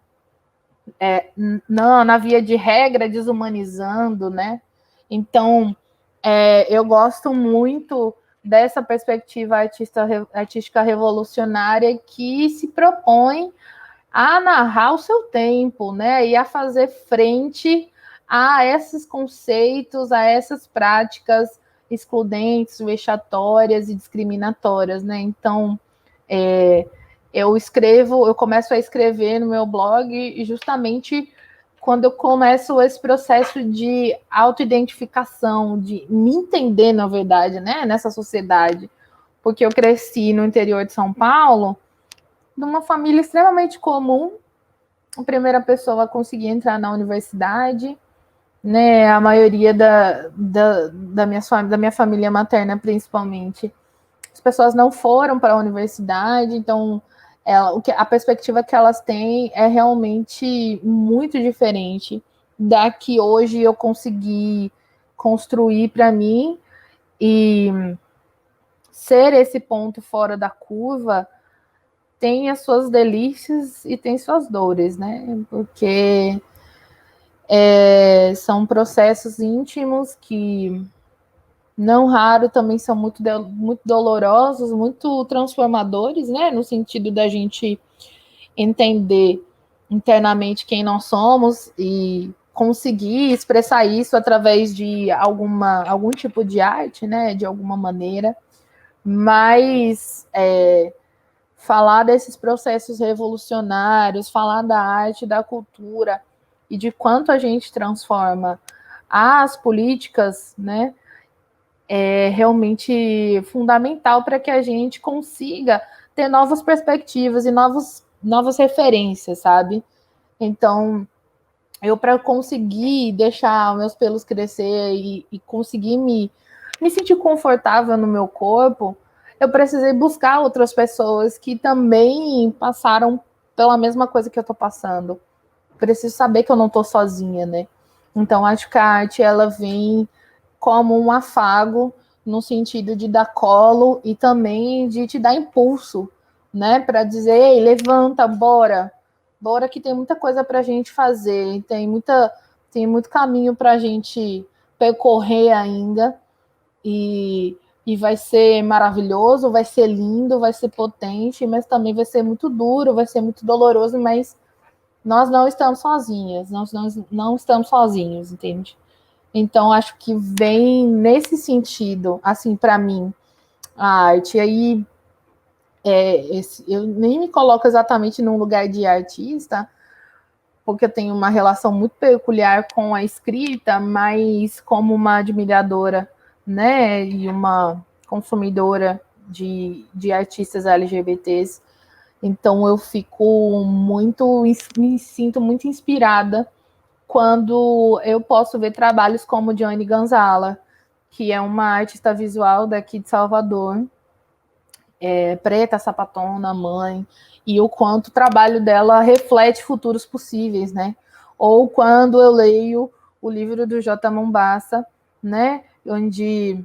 Na via de regra, desumanizando, né? Então, eu gosto muito dessa perspectiva artística revolucionária que se propõe a narrar o seu tempo, né? E a fazer frente a esses conceitos, a essas práticas excludentes, vexatórias e discriminatórias, né? Então, eu começo a escrever no meu blog justamente quando eu começo esse processo de autoidentificação, de me entender, na verdade, né, nessa sociedade, porque eu cresci no interior de São Paulo, numa família extremamente comum, a primeira pessoa a conseguir entrar na universidade, né, a maioria da minha família materna, principalmente, as pessoas não foram para a universidade, então a perspectiva que elas têm é realmente muito diferente da que hoje eu consegui construir para mim, e ser esse ponto fora da curva tem as suas delícias e tem suas dores, né? Porque são processos íntimos que, não raro, também são muito dolorosos, muito transformadores, né? No sentido da gente entender internamente quem nós somos e conseguir expressar isso através de algum tipo de arte, né? De alguma maneira. Mas falar desses processos revolucionários, falar da arte, da cultura e de quanto a gente transforma as políticas, né? É realmente fundamental para que a gente consiga ter novas perspectivas e novas referências, sabe? Então, para conseguir deixar meus pelos crescer e conseguir me sentir confortável no meu corpo, eu precisei buscar outras pessoas que também passaram pela mesma coisa que eu estou passando. Preciso saber que eu não estou sozinha, né? Então, acho que a arte, ela vem como um afago, no sentido de dar colo e também de te dar impulso, né? Para dizer, ei, levanta, bora que tem muita coisa para a gente fazer, tem muito caminho para a gente percorrer ainda, e vai ser maravilhoso, vai ser lindo, vai ser potente, mas também vai ser muito duro, vai ser muito doloroso, mas nós não estamos sozinhas, nós não estamos sozinhos, entende? Então, acho que vem nesse sentido, assim, para mim, a arte. E aí, eu nem me coloco exatamente num lugar de artista, porque eu tenho uma relação muito peculiar com a escrita, mas como uma admiradora, né, e uma consumidora de artistas LGBTs, então eu me sinto muito inspirada quando eu posso ver trabalhos como Johnny Gonzala, que é uma artista visual daqui de Salvador, preta, sapatona, mãe, e o quanto o trabalho dela reflete futuros possíveis, né? Ou quando eu leio o livro do J. Mombassa, né? Onde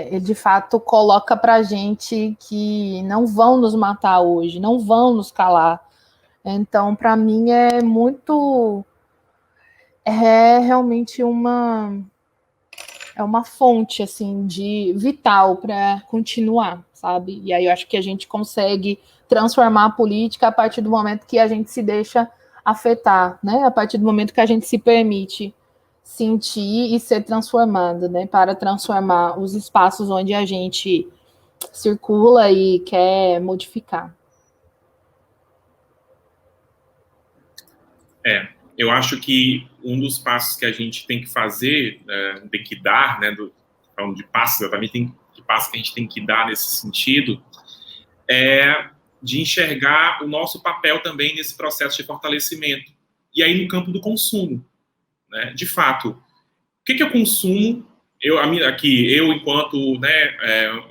ele de fato coloca para a gente que não vão nos matar hoje, não vão nos calar. Então, para mim, realmente uma fonte assim de vital para continuar, sabe? E aí eu acho que a gente consegue transformar a política a partir do momento que a gente se deixa afetar, né? A partir do momento que a gente se permite sentir e ser transformada, né? Para transformar os espaços onde a gente circula e quer modificar. Eu acho que um dos passos que a gente tem que fazer, tem que dar, né, falando de passos, exatamente que passo que a gente tem que dar nesse sentido, é de enxergar o nosso papel também nesse processo de fortalecimento. E aí no campo do consumo, né? De fato, o que eu consumo? Eu enquanto, né,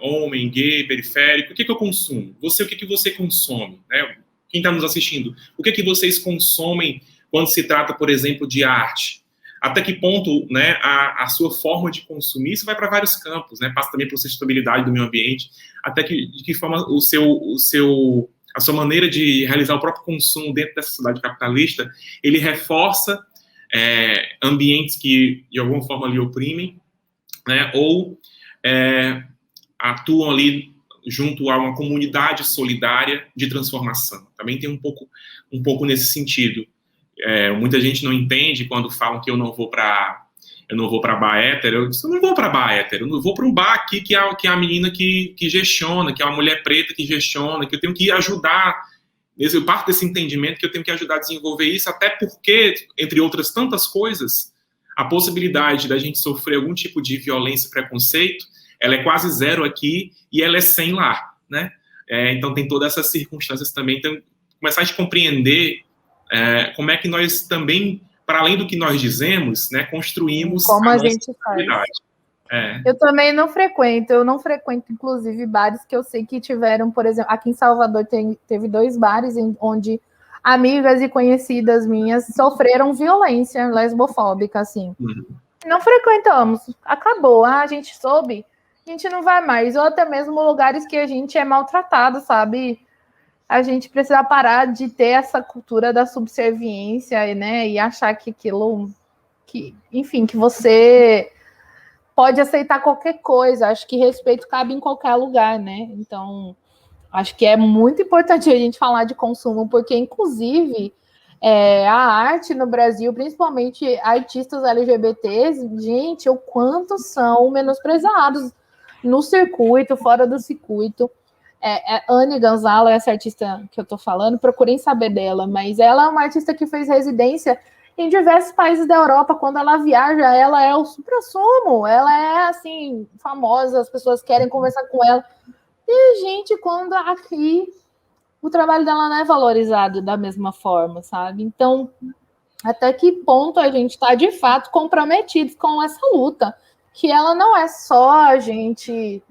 homem, gay, periférico, o que eu consumo? Você, o que você consome? Né? Quem está nos assistindo, o que vocês consomem quando se trata, por exemplo, de arte? Até que ponto, né, a sua forma de consumir, isso vai para vários campos, né? Passa também por sustentabilidade do meio ambiente, até de que forma a sua maneira de realizar o próprio consumo dentro dessa sociedade capitalista, ele reforça ambientes que, de alguma forma, lhe oprimem, né, ou atuam ali junto a uma comunidade solidária de transformação. Também tem um pouco nesse sentido. Muita gente não entende quando falam que eu não vou para bar hétero. Eu disse, eu não vou para bar hétero, eu não vou para um bar aqui que é a menina que gestiona, que é uma mulher preta que gestiona, que eu tenho que ajudar. Eu parto desse entendimento que eu tenho que ajudar a desenvolver isso, até porque, entre outras tantas coisas, a possibilidade da gente sofrer algum tipo de violência e preconceito, ela é quase zero aqui e ela é 100 lá, né? Então tem todas essas circunstâncias também. Então, começar a compreender como é que nós também, para além do que nós dizemos, né, construímos como a gente faz. Eu também não frequento, inclusive bares que eu sei que tiveram, por exemplo, aqui em Salvador teve 2 bares onde amigas e conhecidas minhas sofreram violência lesbofóbica, assim. Não frequentamos, acabou, a gente soube, a gente não vai mais, ou até mesmo lugares que a gente é maltratado, sabe? A gente precisa parar de ter essa cultura da subserviência, né? E achar que aquilo, enfim, que você pode aceitar qualquer coisa. Acho que respeito cabe em qualquer lugar, né? Então, acho que é muito importante a gente falar de consumo, porque, inclusive, a arte no Brasil, principalmente artistas LGBTs, gente, o quanto são menosprezados no circuito, fora do circuito. Anne Gonzalo, essa artista que eu tô falando, procurem saber dela, mas ela é uma artista que fez residência em diversos países da Europa. Quando ela viaja, ela é o suprassumo, ela é, assim, famosa, as pessoas querem conversar com ela. E, gente, quando aqui o trabalho dela não é valorizado da mesma forma, sabe? Então, até que ponto a gente está, de fato, comprometidos com essa luta, que ela não é só a gente...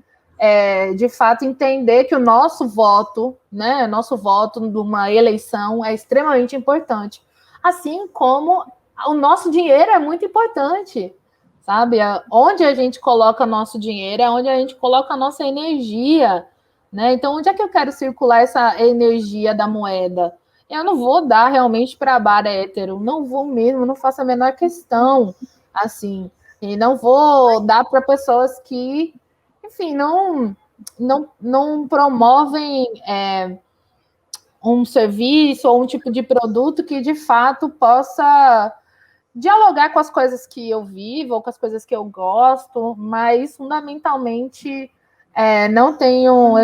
de fato, entender que o nosso voto, né, nosso voto numa eleição é extremamente importante. Assim como o nosso dinheiro é muito importante, sabe? Onde a gente coloca nosso dinheiro é onde a gente coloca a nossa energia, né? Então, onde é que eu quero circular essa energia da moeda? Eu não vou dar realmente para bar hétero, não vou mesmo, não faço a menor questão, assim, e não vou dar para pessoas que, enfim, não promovem um serviço ou um tipo de produto que, de fato, possa dialogar com as coisas que eu vivo ou com as coisas que eu gosto, mas, fundamentalmente, não tenho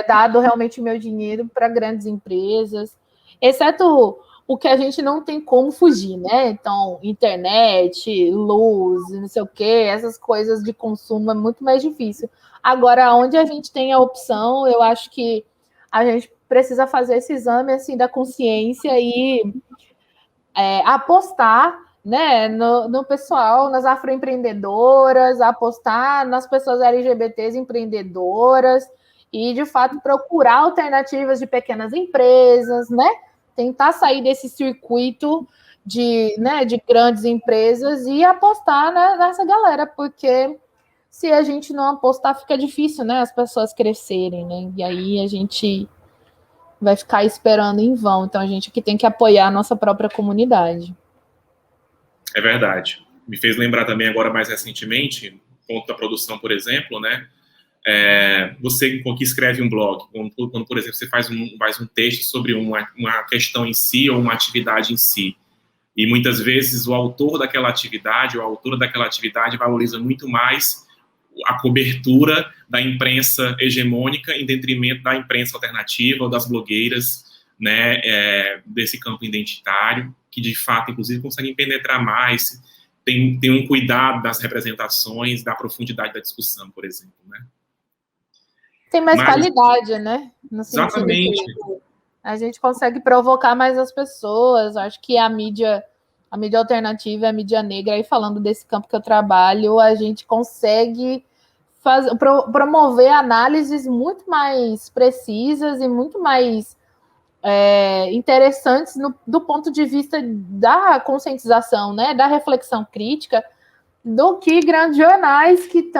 dado realmente meu dinheiro para grandes empresas, exceto o que a gente não tem como fugir, né? Então, internet, luz, não sei o quê, essas coisas de consumo é muito mais difícil. Agora, onde a gente tem a opção, eu acho que a gente precisa fazer esse exame assim, da consciência e apostar, né, no pessoal, nas afroempreendedoras, apostar nas pessoas LGBTs empreendedoras e, de fato, procurar alternativas de pequenas empresas, né? Tentar sair desse circuito de grandes empresas e apostar, né, nessa galera, porque se a gente não apostar, fica difícil, né, as pessoas crescerem, né? E aí a gente vai ficar esperando em vão. Então a gente aqui tem que apoiar a nossa própria comunidade. É verdade. Me fez lembrar também agora mais recentemente, ponto da produção, por exemplo, né? Você que escreve um blog, quando, por exemplo, você faz um texto sobre uma questão em si ou uma atividade em si, e muitas vezes o autor daquela atividade ou a autora daquela atividade valoriza muito mais a cobertura da imprensa hegemônica em detrimento da imprensa alternativa ou das blogueiras, né, desse campo identitário, que de fato, inclusive, conseguem penetrar mais, tem um cuidado das representações, da profundidade da discussão, por exemplo, né? Tem mais qualidade, né? No sentido exatamente. que a gente consegue provocar mais as pessoas. Acho que a mídia alternativa, a mídia negra, aí falando desse campo que eu trabalho, a gente consegue promover análises muito mais precisas e muito mais interessantes do ponto de vista da conscientização, né, da reflexão crítica, do que grandes jornais que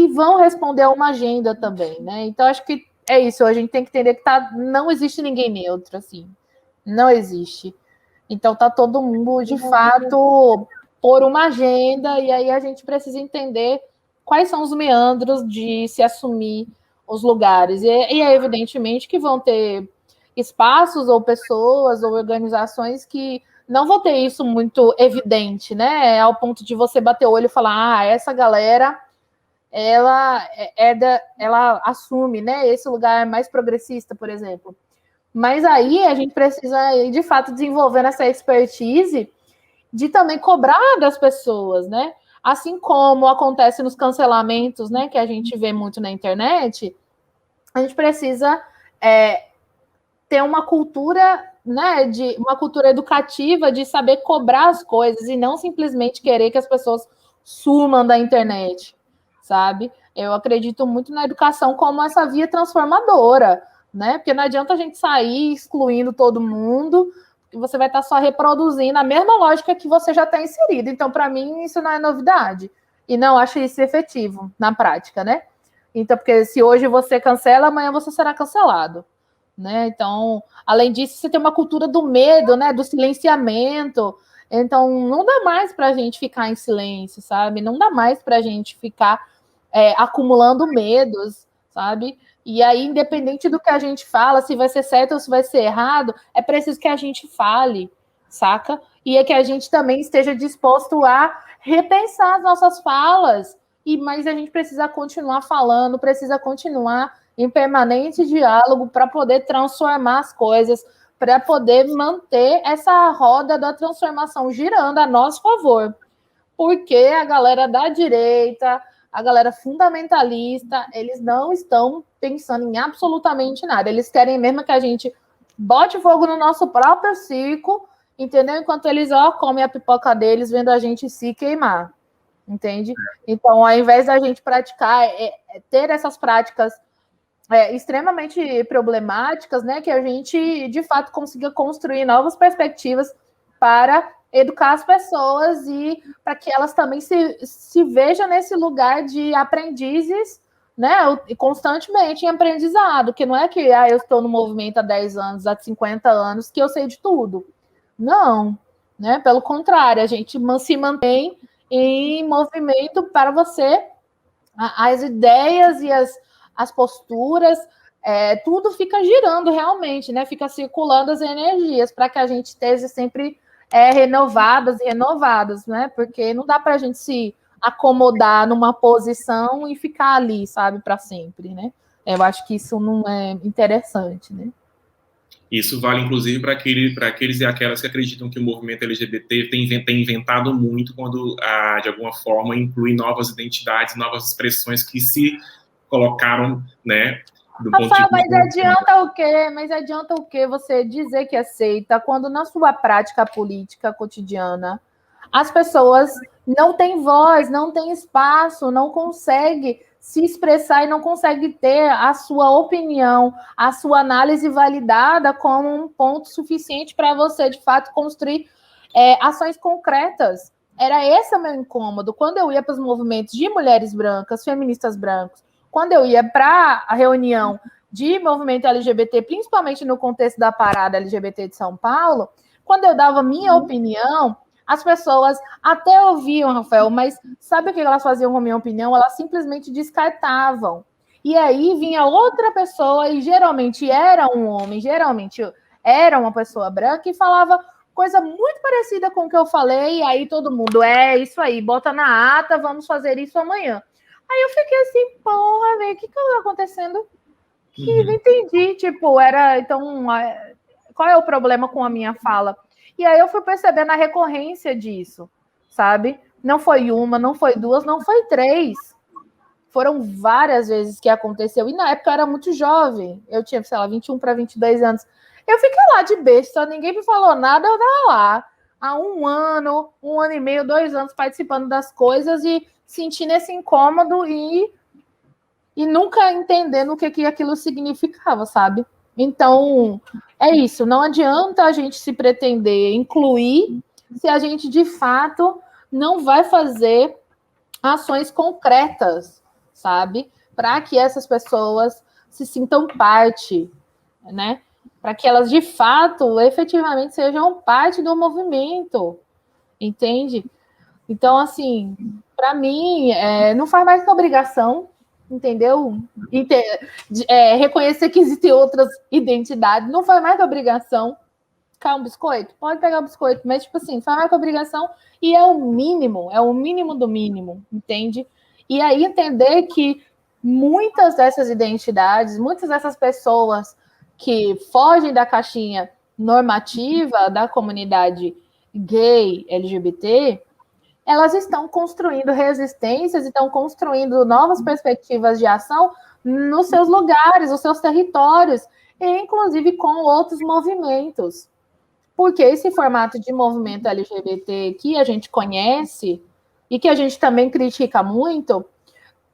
vão responder a uma agenda também, né? Então, acho que é isso, a gente tem que entender que não existe ninguém neutro, assim, não existe. Então, tá todo mundo, de fato, por uma agenda, e aí a gente precisa entender quais são os meandros de se assumir os lugares. E é evidentemente que vão ter espaços ou pessoas ou organizações que não vão ter isso muito evidente, né? Ao ponto de você bater o olho e falar, essa galera, ela assume, né? Esse lugar é mais progressista, por exemplo. Mas aí a gente precisa, de fato, desenvolver essa expertise de também cobrar das pessoas, né? Assim como acontece nos cancelamentos, né? Que a gente vê muito na internet, a gente precisa ter uma cultura, né? Uma cultura educativa de saber cobrar as coisas e não simplesmente querer que as pessoas sumam da internet, sabe? Eu acredito muito na educação como essa via transformadora, né? Porque não adianta a gente sair excluindo todo mundo, porque você vai estar só reproduzindo a mesma lógica que você já está inserido. Então, para mim, isso não é novidade. E não acho isso efetivo na prática, né? Então, porque se hoje você cancela, amanhã você será cancelado, né? Então, além disso, você tem uma cultura do medo, né? Do silenciamento. Então, não dá mais para a gente ficar em silêncio, sabe? Não dá mais para a gente ficar acumulando medos, sabe? E aí, independente do que a gente fala, se vai ser certo ou se vai ser errado, é preciso que a gente fale, saca? E é que a gente também esteja disposto a repensar as nossas falas. Mas a gente precisa continuar falando, precisa continuar em permanente diálogo para poder transformar as coisas, para poder manter essa roda da transformação girando a nosso favor. Porque a galera da direita, a galera fundamentalista, eles não estão pensando em absolutamente nada. Eles querem mesmo que a gente bote fogo no nosso próprio circo, entendeu? Enquanto eles comem a pipoca deles, vendo a gente se queimar, entende? Então, ao invés da gente praticar, ter essas práticas extremamente problemáticas, né? Que a gente, de fato, consiga construir novas perspectivas para educar as pessoas e para que elas também se vejam nesse lugar de aprendizes, né, constantemente em aprendizado, que não é que eu estou no movimento há 10 anos, há 50 anos, que eu sei de tudo. Não, né? Pelo contrário, a gente se mantém em movimento para você, as ideias e as posturas tudo fica girando realmente, né? Fica circulando as energias para que a gente esteja sempre renovadas e renovadas, né? Porque não dá para a gente se acomodar numa posição e ficar ali, sabe, para sempre, né? Eu acho que isso não é interessante, né? Isso vale, inclusive, para aqueles e aquelas que acreditam que o movimento LGBT tem inventado muito quando, de alguma forma, inclui novas identidades, novas expressões que se colocaram, né? Rafael, mas adianta o quê? Mas adianta o quê você dizer que aceita quando na sua prática política cotidiana as pessoas não têm voz, não têm espaço, não conseguem se expressar e não conseguem ter a sua opinião, a sua análise validada como um ponto suficiente para você, de fato, construir ações concretas. Era esse o meu incômodo. Quando eu ia para os movimentos de mulheres brancas, feministas brancos, quando eu ia para a reunião de movimento LGBT, principalmente no contexto da parada LGBT de São Paulo, quando eu dava minha opinião, as pessoas até ouviam, Rafael, mas sabe o que elas faziam com a minha opinião? Elas simplesmente descartavam. E aí vinha outra pessoa, e geralmente era um homem, geralmente era uma pessoa branca, e falava coisa muito parecida com o que eu falei, e aí todo mundo, isso aí, bota na ata, vamos fazer isso amanhã. Aí eu fiquei assim, porra, velho, o que tá acontecendo? Que não entendi, tipo, então, qual é o problema com a minha fala? E aí eu fui percebendo a recorrência disso, sabe? Não foi uma, não foi duas, não foi três. Foram várias vezes que aconteceu. E na época eu era muito jovem. Eu tinha, sei lá, 21 para 22 anos. Eu fiquei lá de besta, ninguém me falou nada, eu tava lá. Há um ano e meio, 2 anos participando das coisas e sentindo esse incômodo e nunca entendendo o que aquilo significava, sabe? Então, é isso. Não adianta a gente se pretender incluir se a gente, de fato, não vai fazer ações concretas, sabe? Para que essas pessoas se sintam parte, né? Para que elas, de fato, efetivamente sejam parte do movimento, entende? Então, assim, para mim, não faz mais que obrigação, entendeu? Reconhecer que existem outras identidades, não faz mais que obrigação. Quer um biscoito? Pode pegar o biscoito, mas, tipo assim, faz mais que obrigação e é o mínimo do mínimo, entende? E aí entender que muitas dessas identidades, muitas dessas pessoas que fogem da caixinha normativa da comunidade gay, LGBT, elas estão construindo resistências, estão construindo novas perspectivas de ação nos seus lugares, nos seus territórios, e inclusive com outros movimentos. Porque esse formato de movimento LGBT que a gente conhece e que a gente também critica muito,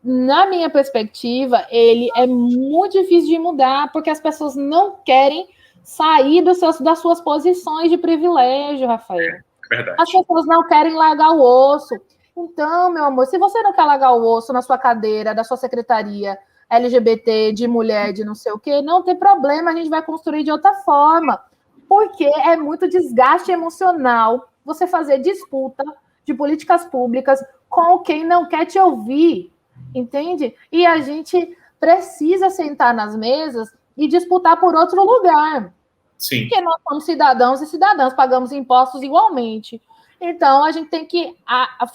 na minha perspectiva, ele é muito difícil de mudar, porque as pessoas não querem sair das suas posições de privilégio, Rafael. Verdade. As pessoas não querem largar o osso. Então, meu amor, se você não quer largar o osso na sua cadeira, da sua secretaria LGBT, de mulher, de não sei o quê, não tem problema, a gente vai construir de outra forma. Porque é muito desgaste emocional você fazer disputa de políticas públicas com quem não quer te ouvir, entende? E a gente precisa sentar nas mesas e disputar por outro lugar. Sim. Porque nós somos cidadãos e cidadãs, pagamos impostos igualmente. Então, a gente tem que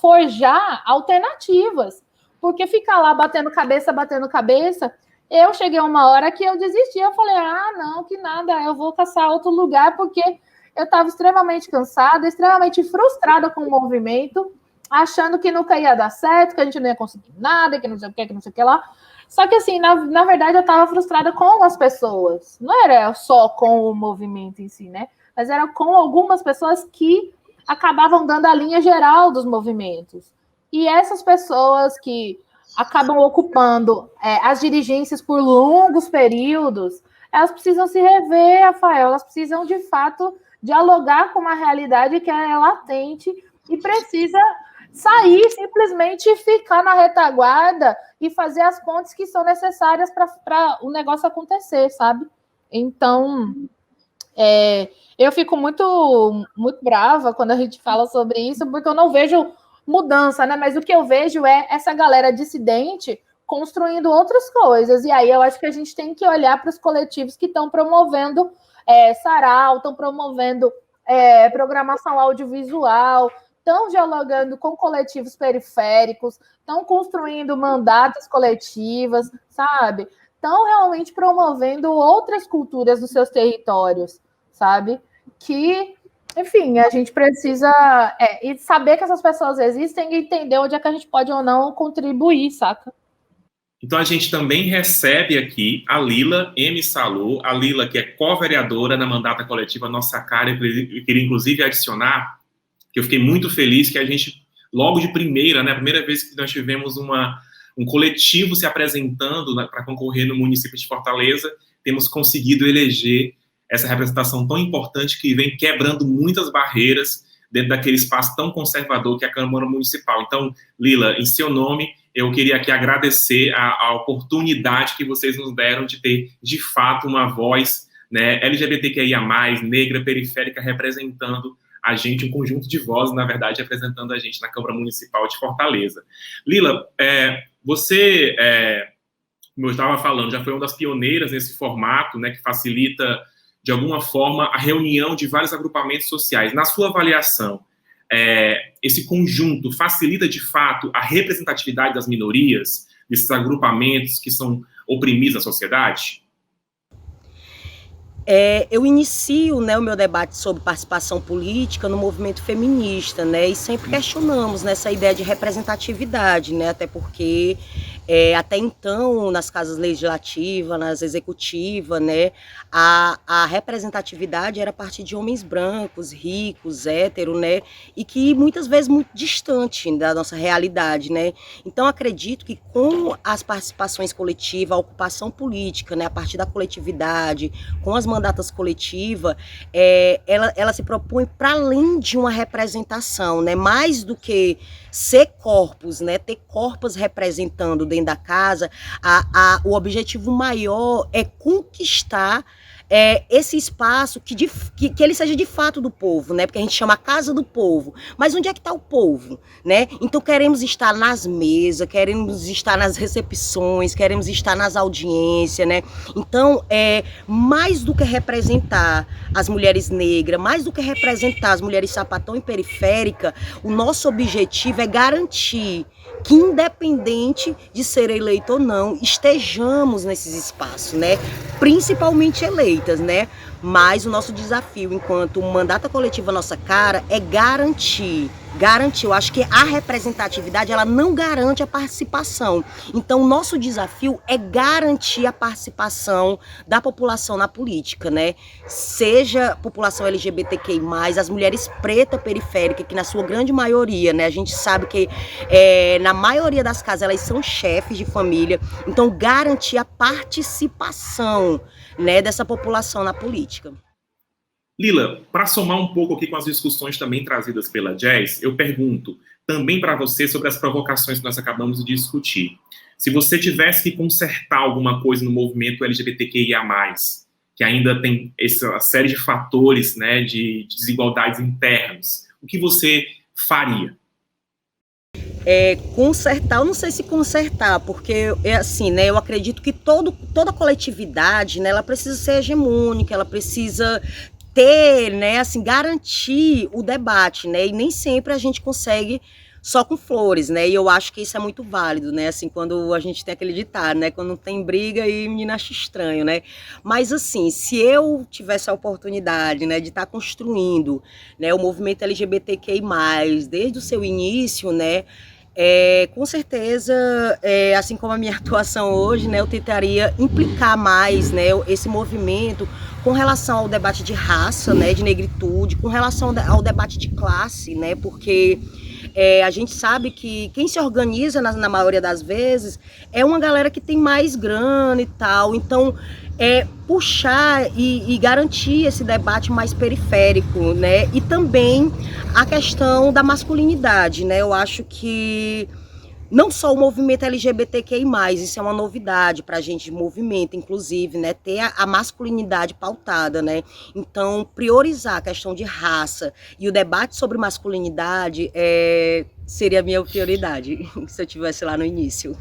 forjar alternativas. Porque ficar lá batendo cabeça, eu cheguei a uma hora que eu desisti. Eu falei, não, que nada, eu vou caçar outro lugar, porque eu estava extremamente cansada, extremamente frustrada com o movimento, achando que nunca ia dar certo, que a gente não ia conseguir nada, que não sei o que lá. Só que, assim, na verdade, eu estava frustrada com as pessoas. Não era só com o movimento em si, né? Mas era com algumas pessoas que acabavam dando a linha geral dos movimentos. E essas pessoas que acabam ocupando as dirigências por longos períodos, elas precisam se rever, Rafael. Elas precisam, de fato, dialogar com uma realidade que é latente e precisa sair, simplesmente ficar na retaguarda e fazer as pontes que são necessárias para o negócio acontecer, sabe? Então, eu fico muito, muito brava quando a gente fala sobre isso, porque eu não vejo mudança, né? Mas o que eu vejo é essa galera dissidente construindo outras coisas. E aí eu acho que a gente tem que olhar para os coletivos que estão promovendo sarau, estão promovendo programação audiovisual, estão dialogando com coletivos periféricos, estão construindo mandatas coletivas, sabe? Estão realmente promovendo outras culturas dos seus territórios, sabe? Que, enfim, a gente precisa saber que essas pessoas existem e entender onde é que a gente pode ou não contribuir, saca? Então, a gente também recebe aqui a Lila M. Salô, a Lila, que é co-vereadora na mandata coletiva Nossa Cara. Eu queria, inclusive, adicionar que eu fiquei muito feliz que a gente, logo de primeira, né, a primeira vez que nós tivemos um coletivo se apresentando para concorrer no município de Fortaleza, temos conseguido eleger essa representação tão importante que vem quebrando muitas barreiras dentro daquele espaço tão conservador que é a Câmara Municipal. Então, Lila, em seu nome, eu queria aqui agradecer a oportunidade que vocês nos deram de ter, de fato, uma voz, né, LGBTQIA+, negra, periférica, representando a gente, um conjunto de vozes, na verdade, representando a gente na Câmara Municipal de Fortaleza. Lila, você, como eu estava falando, já foi uma das pioneiras nesse formato, né, que facilita, de alguma forma, a reunião de vários agrupamentos sociais. Na sua avaliação, esse conjunto facilita, de fato, a representatividade das minorias, desses agrupamentos que são oprimidos na sociedade? Eu inicio, né, o meu debate sobre participação política no movimento feminista, né, e sempre questionamos nessa ideia de representatividade, né, até porque até então, nas casas legislativas, nas executivas, né, a representatividade era a partir de homens brancos, ricos, héteros, né, e que muitas vezes muito distante da nossa realidade, né. Então, acredito que com as participações coletivas, a ocupação política, né, a partir da coletividade, com as mandatas coletivas, ela se propõe para além de uma representação, né, mais do que ser corpos, né, ter corpos representando dentro da casa, o objetivo maior é conquistar esse espaço que ele seja de fato do povo, né? Porque a gente chama a casa do povo. Mas onde é que está o povo, né? Então queremos estar nas mesas, queremos estar nas recepções, queremos estar nas audiências, né? Então, mais do que representar as mulheres negras, mais do que representar as mulheres sapatão e periférica, o nosso objetivo é garantir que, independente de ser eleito ou não, estejamos nesses espaços, né? Principalmente eleitas, né? Mas o nosso desafio enquanto mandata coletiva Nossa Cara é garantir. Eu acho que a representatividade, ela não garante a participação. Então, o nosso desafio é garantir a participação da população na política, né? Seja a população LGBTQI+, as mulheres pretas periféricas, que na sua grande maioria, né? A gente sabe que na maioria das casas elas são chefes de família. Então, garantir a participação, né, dessa população na política. Lila, para somar um pouco aqui com as discussões também trazidas pela Jazz, eu pergunto também para você sobre as provocações que nós acabamos de discutir. Se você tivesse que consertar alguma coisa no movimento LGBTQIA+, que ainda tem essa série de fatores, né, de desigualdades internas, o que você faria? Consertar, eu não sei se consertar, porque assim, né, eu acredito que toda coletividade, né, ela precisa ser hegemônica, ela precisa ter, né, assim, garantir o debate, né, e nem sempre a gente consegue só com flores, né, e eu acho que isso é muito válido, né, assim, quando a gente tem aquele ditado, né, quando não tem briga e menina acha estranho, né, mas assim, se eu tivesse a oportunidade, né, de estar construindo, né, o movimento LGBTQI+, desde o seu início, né, com certeza, assim como a minha atuação hoje, né, eu tentaria implicar mais, né, esse movimento com relação ao debate de raça, né, de negritude, com relação ao debate de classe, né, porque a gente sabe que quem se organiza na maioria das vezes é uma galera que tem mais grana e tal, então puxar e garantir esse debate mais periférico, né, e também a questão da masculinidade, né, eu acho que não só o movimento LGBTQI+, isso é uma novidade para a gente de movimento, inclusive, né, ter a masculinidade pautada, né, então priorizar a questão de raça e o debate sobre masculinidade seria a minha prioridade, se eu estivesse lá no início.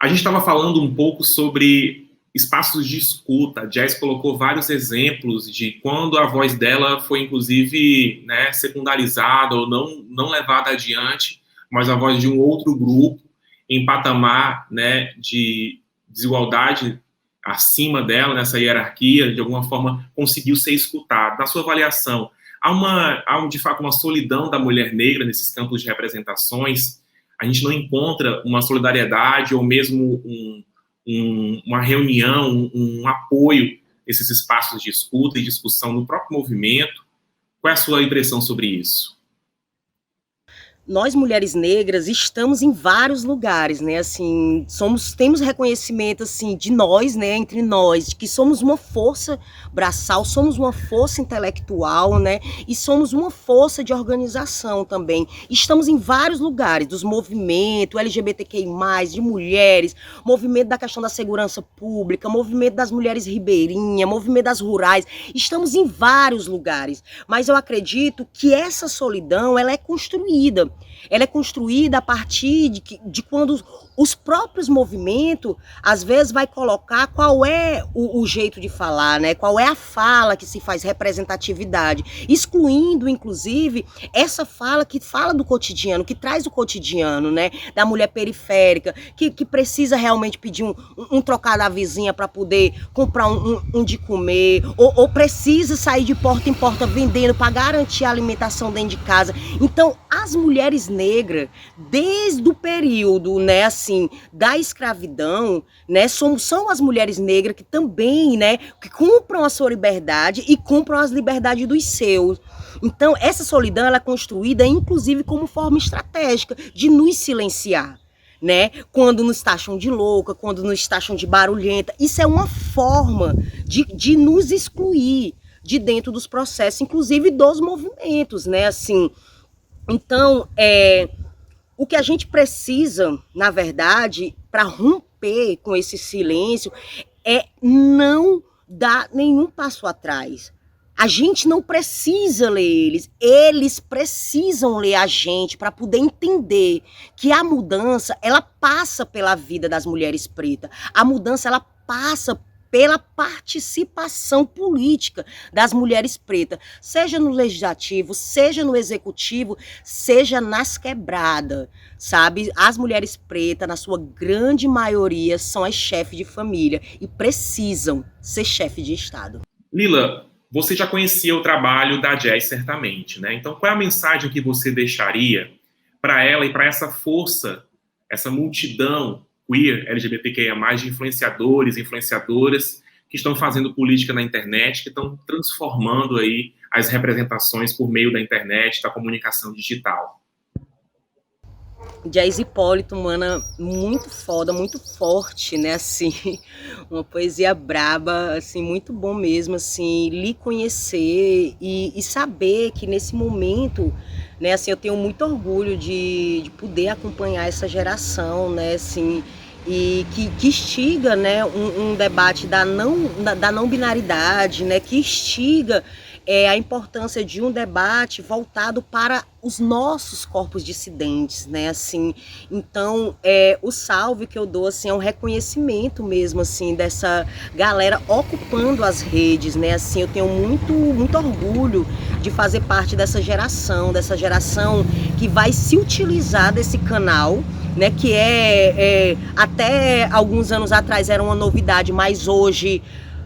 A gente estava falando um pouco sobre espaços de escuta. A Jazz colocou vários exemplos de quando a voz dela foi, inclusive, né, secundarizada ou não levada adiante, mas a voz de um outro grupo em patamar, né, de desigualdade acima dela, nessa hierarquia, de alguma forma conseguiu ser escutado. Na sua avaliação, há de fato uma solidão da mulher negra nesses campos de representações? A gente não encontra uma solidariedade ou mesmo uma reunião, um apoio nesses espaços de escuta e discussão no próprio movimento? Qual é a sua impressão sobre isso? Nós, mulheres negras, estamos em vários lugares, né, assim, temos reconhecimento, assim, de nós, né, entre nós, que somos uma força braçal, somos uma força intelectual, né, e somos uma força de organização também. Estamos em vários lugares, dos movimentos LGBTQI+, de mulheres, movimento da questão da segurança pública, movimento das mulheres ribeirinhas, movimento das rurais, estamos em vários lugares, mas eu acredito que essa solidão, ela é construída. Ela é construída a partir de quando os próprios movimentos, às vezes, vai colocar qual é o jeito de falar, né? Qual é a fala que se faz representatividade, excluindo, inclusive, essa fala que fala do cotidiano, que traz o cotidiano, né? Da mulher periférica, que precisa realmente pedir um trocar da vizinha para poder comprar um de comer, ou precisa sair de porta em porta vendendo para garantir a alimentação dentro de casa. Então, as mulheres negras, desde o período, né, assim, da escravidão, né, são as mulheres negras que também, né, que compram a sua liberdade e compram as liberdades dos seus. Então, essa solidão, ela é construída, inclusive, como forma estratégica de nos silenciar, né? Quando nos taxam de louca, quando nos taxam de barulhenta. Isso é uma forma de nos excluir de dentro dos processos, inclusive dos movimentos, né, assim. Então, o que a gente precisa, na verdade, para romper com esse silêncio, é não dar nenhum passo atrás. A gente não precisa ler eles precisam ler a gente para poder entender que a mudança, ela passa pela vida das mulheres pretas. A mudança, ela passa pela participação política das mulheres pretas, seja no legislativo, seja no executivo, seja nas quebradas, sabe? As mulheres pretas, na sua grande maioria, são as chefes de família e precisam ser chefe de Estado. Lila, você já conhecia o trabalho da Jazz, certamente, né? Então, qual é a mensagem que você deixaria para ela e para essa força, essa multidão queer, LGBTQIA+, de influenciadores, influenciadoras que estão fazendo política na internet, que estão transformando aí as representações por meio da internet, da comunicação digital? Jazz Hipólito, mana, muito foda, muito forte, né, assim, uma poesia braba, assim, muito bom mesmo, assim, lhe conhecer e saber que nesse momento, né, assim, eu tenho muito orgulho de poder acompanhar essa geração, né, assim, e que instiga, né, um debate da não binaridade, né, que instiga a importância de um debate voltado para os nossos corpos dissidentes, né, assim. Então, o salve que eu dou, assim, é um reconhecimento mesmo, assim, dessa galera ocupando as redes, né, assim. Eu tenho muito orgulho de fazer parte dessa geração que vai se utilizar desse canal, né, que até alguns anos atrás era uma novidade, mas hoje,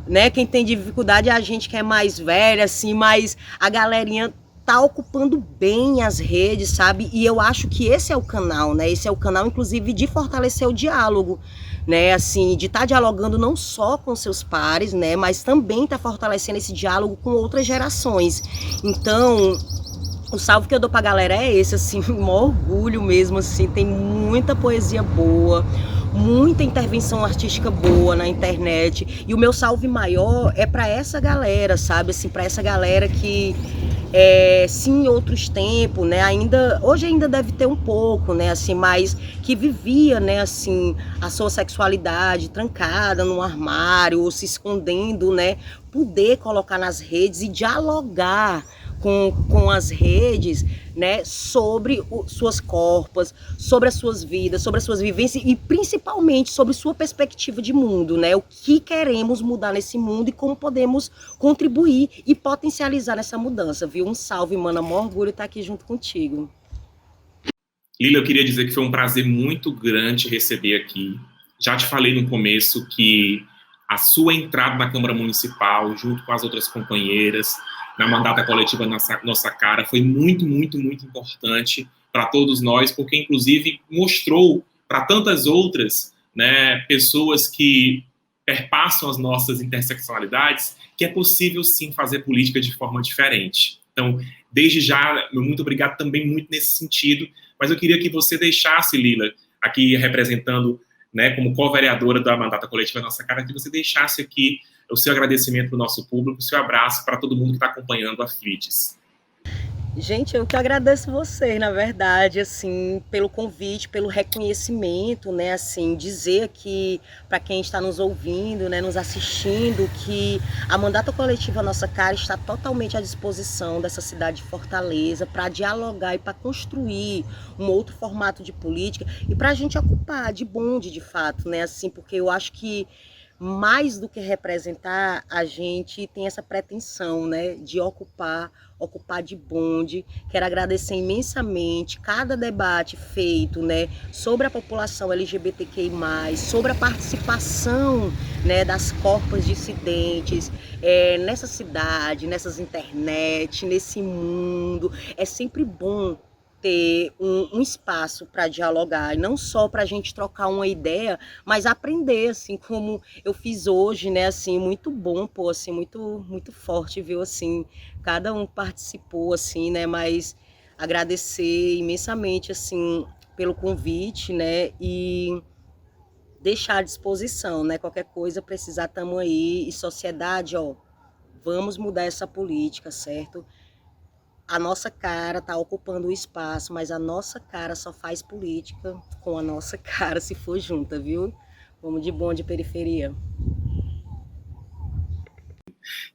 né, quem tem dificuldade é a gente que é mais velha, assim, mas a galerinha tá ocupando bem as redes, sabe? E eu acho que esse é o canal, né? Esse é o canal, inclusive, de fortalecer o diálogo, né? Assim, de estar dialogando não só com seus pares, né? Mas também tá fortalecendo esse diálogo com outras gerações. Então, o salve que eu dou pra galera é esse, assim, um orgulho mesmo, assim, tem muita poesia boa, muita intervenção artística boa na internet, e o meu salve maior é para essa galera, sabe, assim, para essa galera que sim, em outros tempos, né, hoje ainda deve ter um pouco, né, assim, mas que vivia, né, assim, a sua sexualidade trancada num armário ou se escondendo, né, poder colocar nas redes e dialogar com as redes, né, sobre suas corpas, sobre as suas vidas, sobre as suas vivências e principalmente sobre sua perspectiva de mundo, né? O que queremos mudar nesse mundo e como podemos contribuir e potencializar essa mudança, viu? Um salve, mana, maior orgulho estar aqui junto contigo. Lila, eu queria dizer que foi um prazer muito grande receber aqui. Já te falei no começo que a sua entrada na Câmara Municipal, junto com as outras companheiras, na mandata coletiva Nossa Cara, foi muito, muito, muito importante para todos nós, porque, inclusive, mostrou para tantas outras, né, pessoas que perpassam as nossas interseccionalidades que é possível, sim, fazer política de forma diferente. Então, desde já, meu muito obrigado também muito nesse sentido, mas eu queria que você deixasse, Lila, aqui representando, né, como co-vereadora da mandata coletiva Nossa Cara, que você deixasse aqui o seu agradecimento para o nosso público, o seu abraço para todo mundo que está acompanhando a FLIDES. Gente, eu que agradeço vocês, na verdade, assim, pelo convite, pelo reconhecimento, né, assim, dizer aqui para quem está nos ouvindo, né, nos assistindo, que a mandata coletiva Nossa Cara está totalmente à disposição dessa cidade de Fortaleza para dialogar e para construir um outro formato de política e para a gente ocupar de bonde, de fato, né, assim, porque eu acho que mais do que representar, a gente tem essa pretensão, né, de ocupar de bonde. Quero agradecer imensamente cada debate feito, né, sobre a população LGBTQI+, sobre a participação, né, das corpas dissidentes nessa cidade, nessas internet, nesse mundo. É sempre bom ter um espaço para dialogar, e não só para a gente trocar uma ideia, mas aprender, assim, como eu fiz hoje, né, assim, muito bom, pô, assim, muito, muito forte, viu, assim, cada um participou, assim, né, mas agradecer imensamente, assim, pelo convite, né, e deixar à disposição, né, qualquer coisa, precisar, tamo aí, e sociedade, ó, vamos mudar essa política, certo? A nossa cara está ocupando o espaço, mas a nossa cara só faz política com a nossa cara se for junta, viu? Vamos de bonde periferia.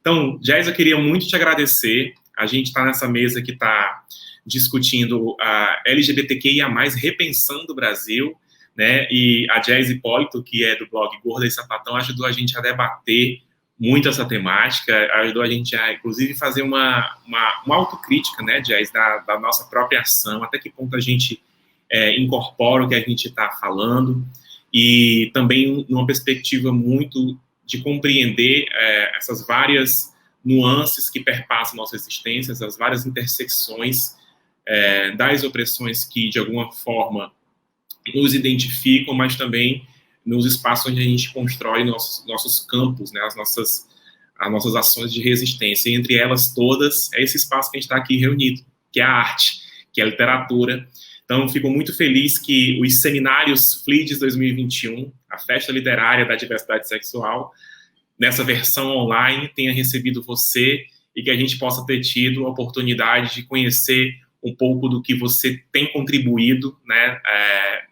Então, Jazz, eu queria muito te agradecer. A gente está nessa mesa que está discutindo a LGBTQIA+, repensando o Brasil, né? E a Jazz Hipólito, que é do blog Gorda e Sapatão, ajudou a gente a debater muito essa temática, ajudou a gente a, inclusive, fazer uma autocrítica, né, Jazz, da nossa própria ação, até que ponto a gente incorpora o que a gente está falando, e também numa perspectiva muito de compreender essas várias nuances que perpassam nossa existência, as várias intersecções das opressões que, de alguma forma, nos identificam, mas também nos espaços onde a gente constrói nossos campos, né, as nossas ações de resistência. E entre elas todas, é esse espaço que a gente está aqui reunido, que é a arte, que é a literatura. Então, fico muito feliz que os seminários FLIDES 2021, a Festa Literária da Diversidade Sexual, nessa versão online, tenha recebido você e que a gente possa ter tido a oportunidade de conhecer um pouco do que você tem contribuído, né,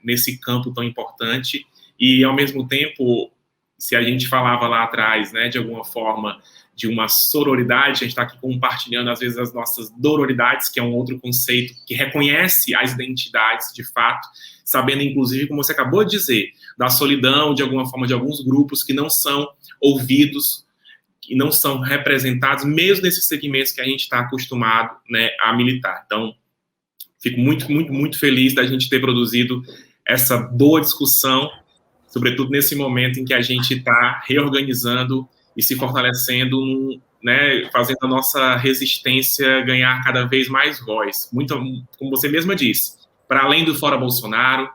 nesse campo tão importante. E, ao mesmo tempo, se a gente falava lá atrás, né, de alguma forma, de uma sororidade, a gente está aqui compartilhando, às vezes, as nossas dororidades, que é um outro conceito que reconhece as identidades, de fato, sabendo, inclusive, como você acabou de dizer, da solidão, de alguma forma, de alguns grupos que não são ouvidos, que não são representados, mesmo nesses segmentos que a gente está acostumado, né, a militar. Então, fico muito, muito, muito feliz da gente ter produzido essa boa discussão, sobretudo nesse momento em que a gente está reorganizando e se fortalecendo, né, fazendo a nossa resistência ganhar cada vez mais voz. Muito, como você mesma disse, para além do Fora Bolsonaro,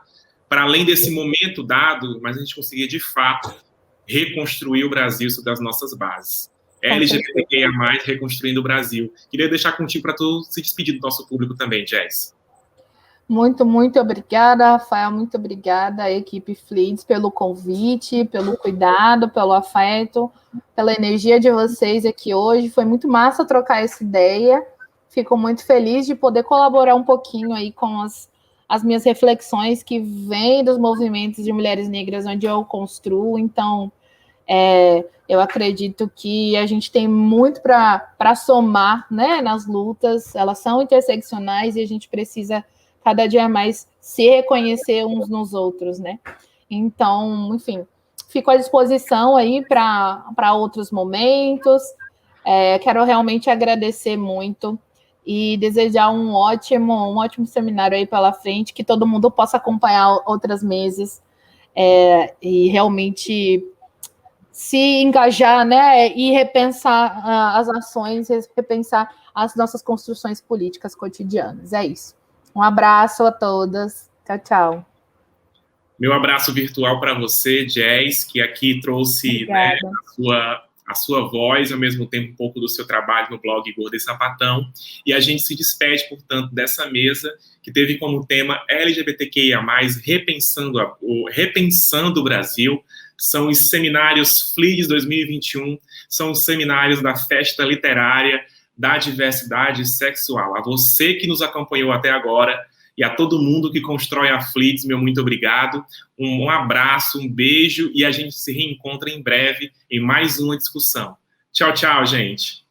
para além desse momento dado, mas a gente conseguir, de fato, reconstruir o Brasil sobre as nossas bases. LGBTQIA+, reconstruindo o Brasil. Queria deixar contigo para tu se despedir do nosso público também, Jazz. Muito, muito obrigada, Rafael, muito obrigada à equipe FLIDES pelo convite, pelo cuidado, pelo afeto, pela energia de vocês aqui hoje. Foi muito massa trocar essa ideia. Fico muito feliz de poder colaborar um pouquinho aí com as minhas reflexões que vêm dos movimentos de mulheres negras onde eu construo. Então, Eu acredito que a gente tem muito para somar, né, nas lutas, elas são interseccionais e a gente precisa cada dia mais se reconhecer uns nos outros, né? Então, enfim, fico à disposição aí para outros momentos. Quero realmente agradecer muito e desejar um ótimo seminário aí pela frente, que todo mundo possa acompanhar outras mesas e realmente se engajar, né, e repensar as ações, repensar as nossas construções políticas cotidianas. É isso. Um abraço a todas. Tchau, tchau. Meu abraço virtual para você, Jazz, que aqui trouxe, né, a sua voz, ao mesmo tempo um pouco do seu trabalho no blog Gorda e Sapatão. E a gente se despede, portanto, dessa mesa que teve como tema LGBTQIA+, repensando o Brasil. São os seminários FLIDS 2021, são os seminários da festa literária da diversidade sexual. A você que nos acompanhou até agora e a todo mundo que constrói a FLIDS, meu muito obrigado. Um abraço, um beijo e a gente se reencontra em breve em mais uma discussão. Tchau, tchau, gente.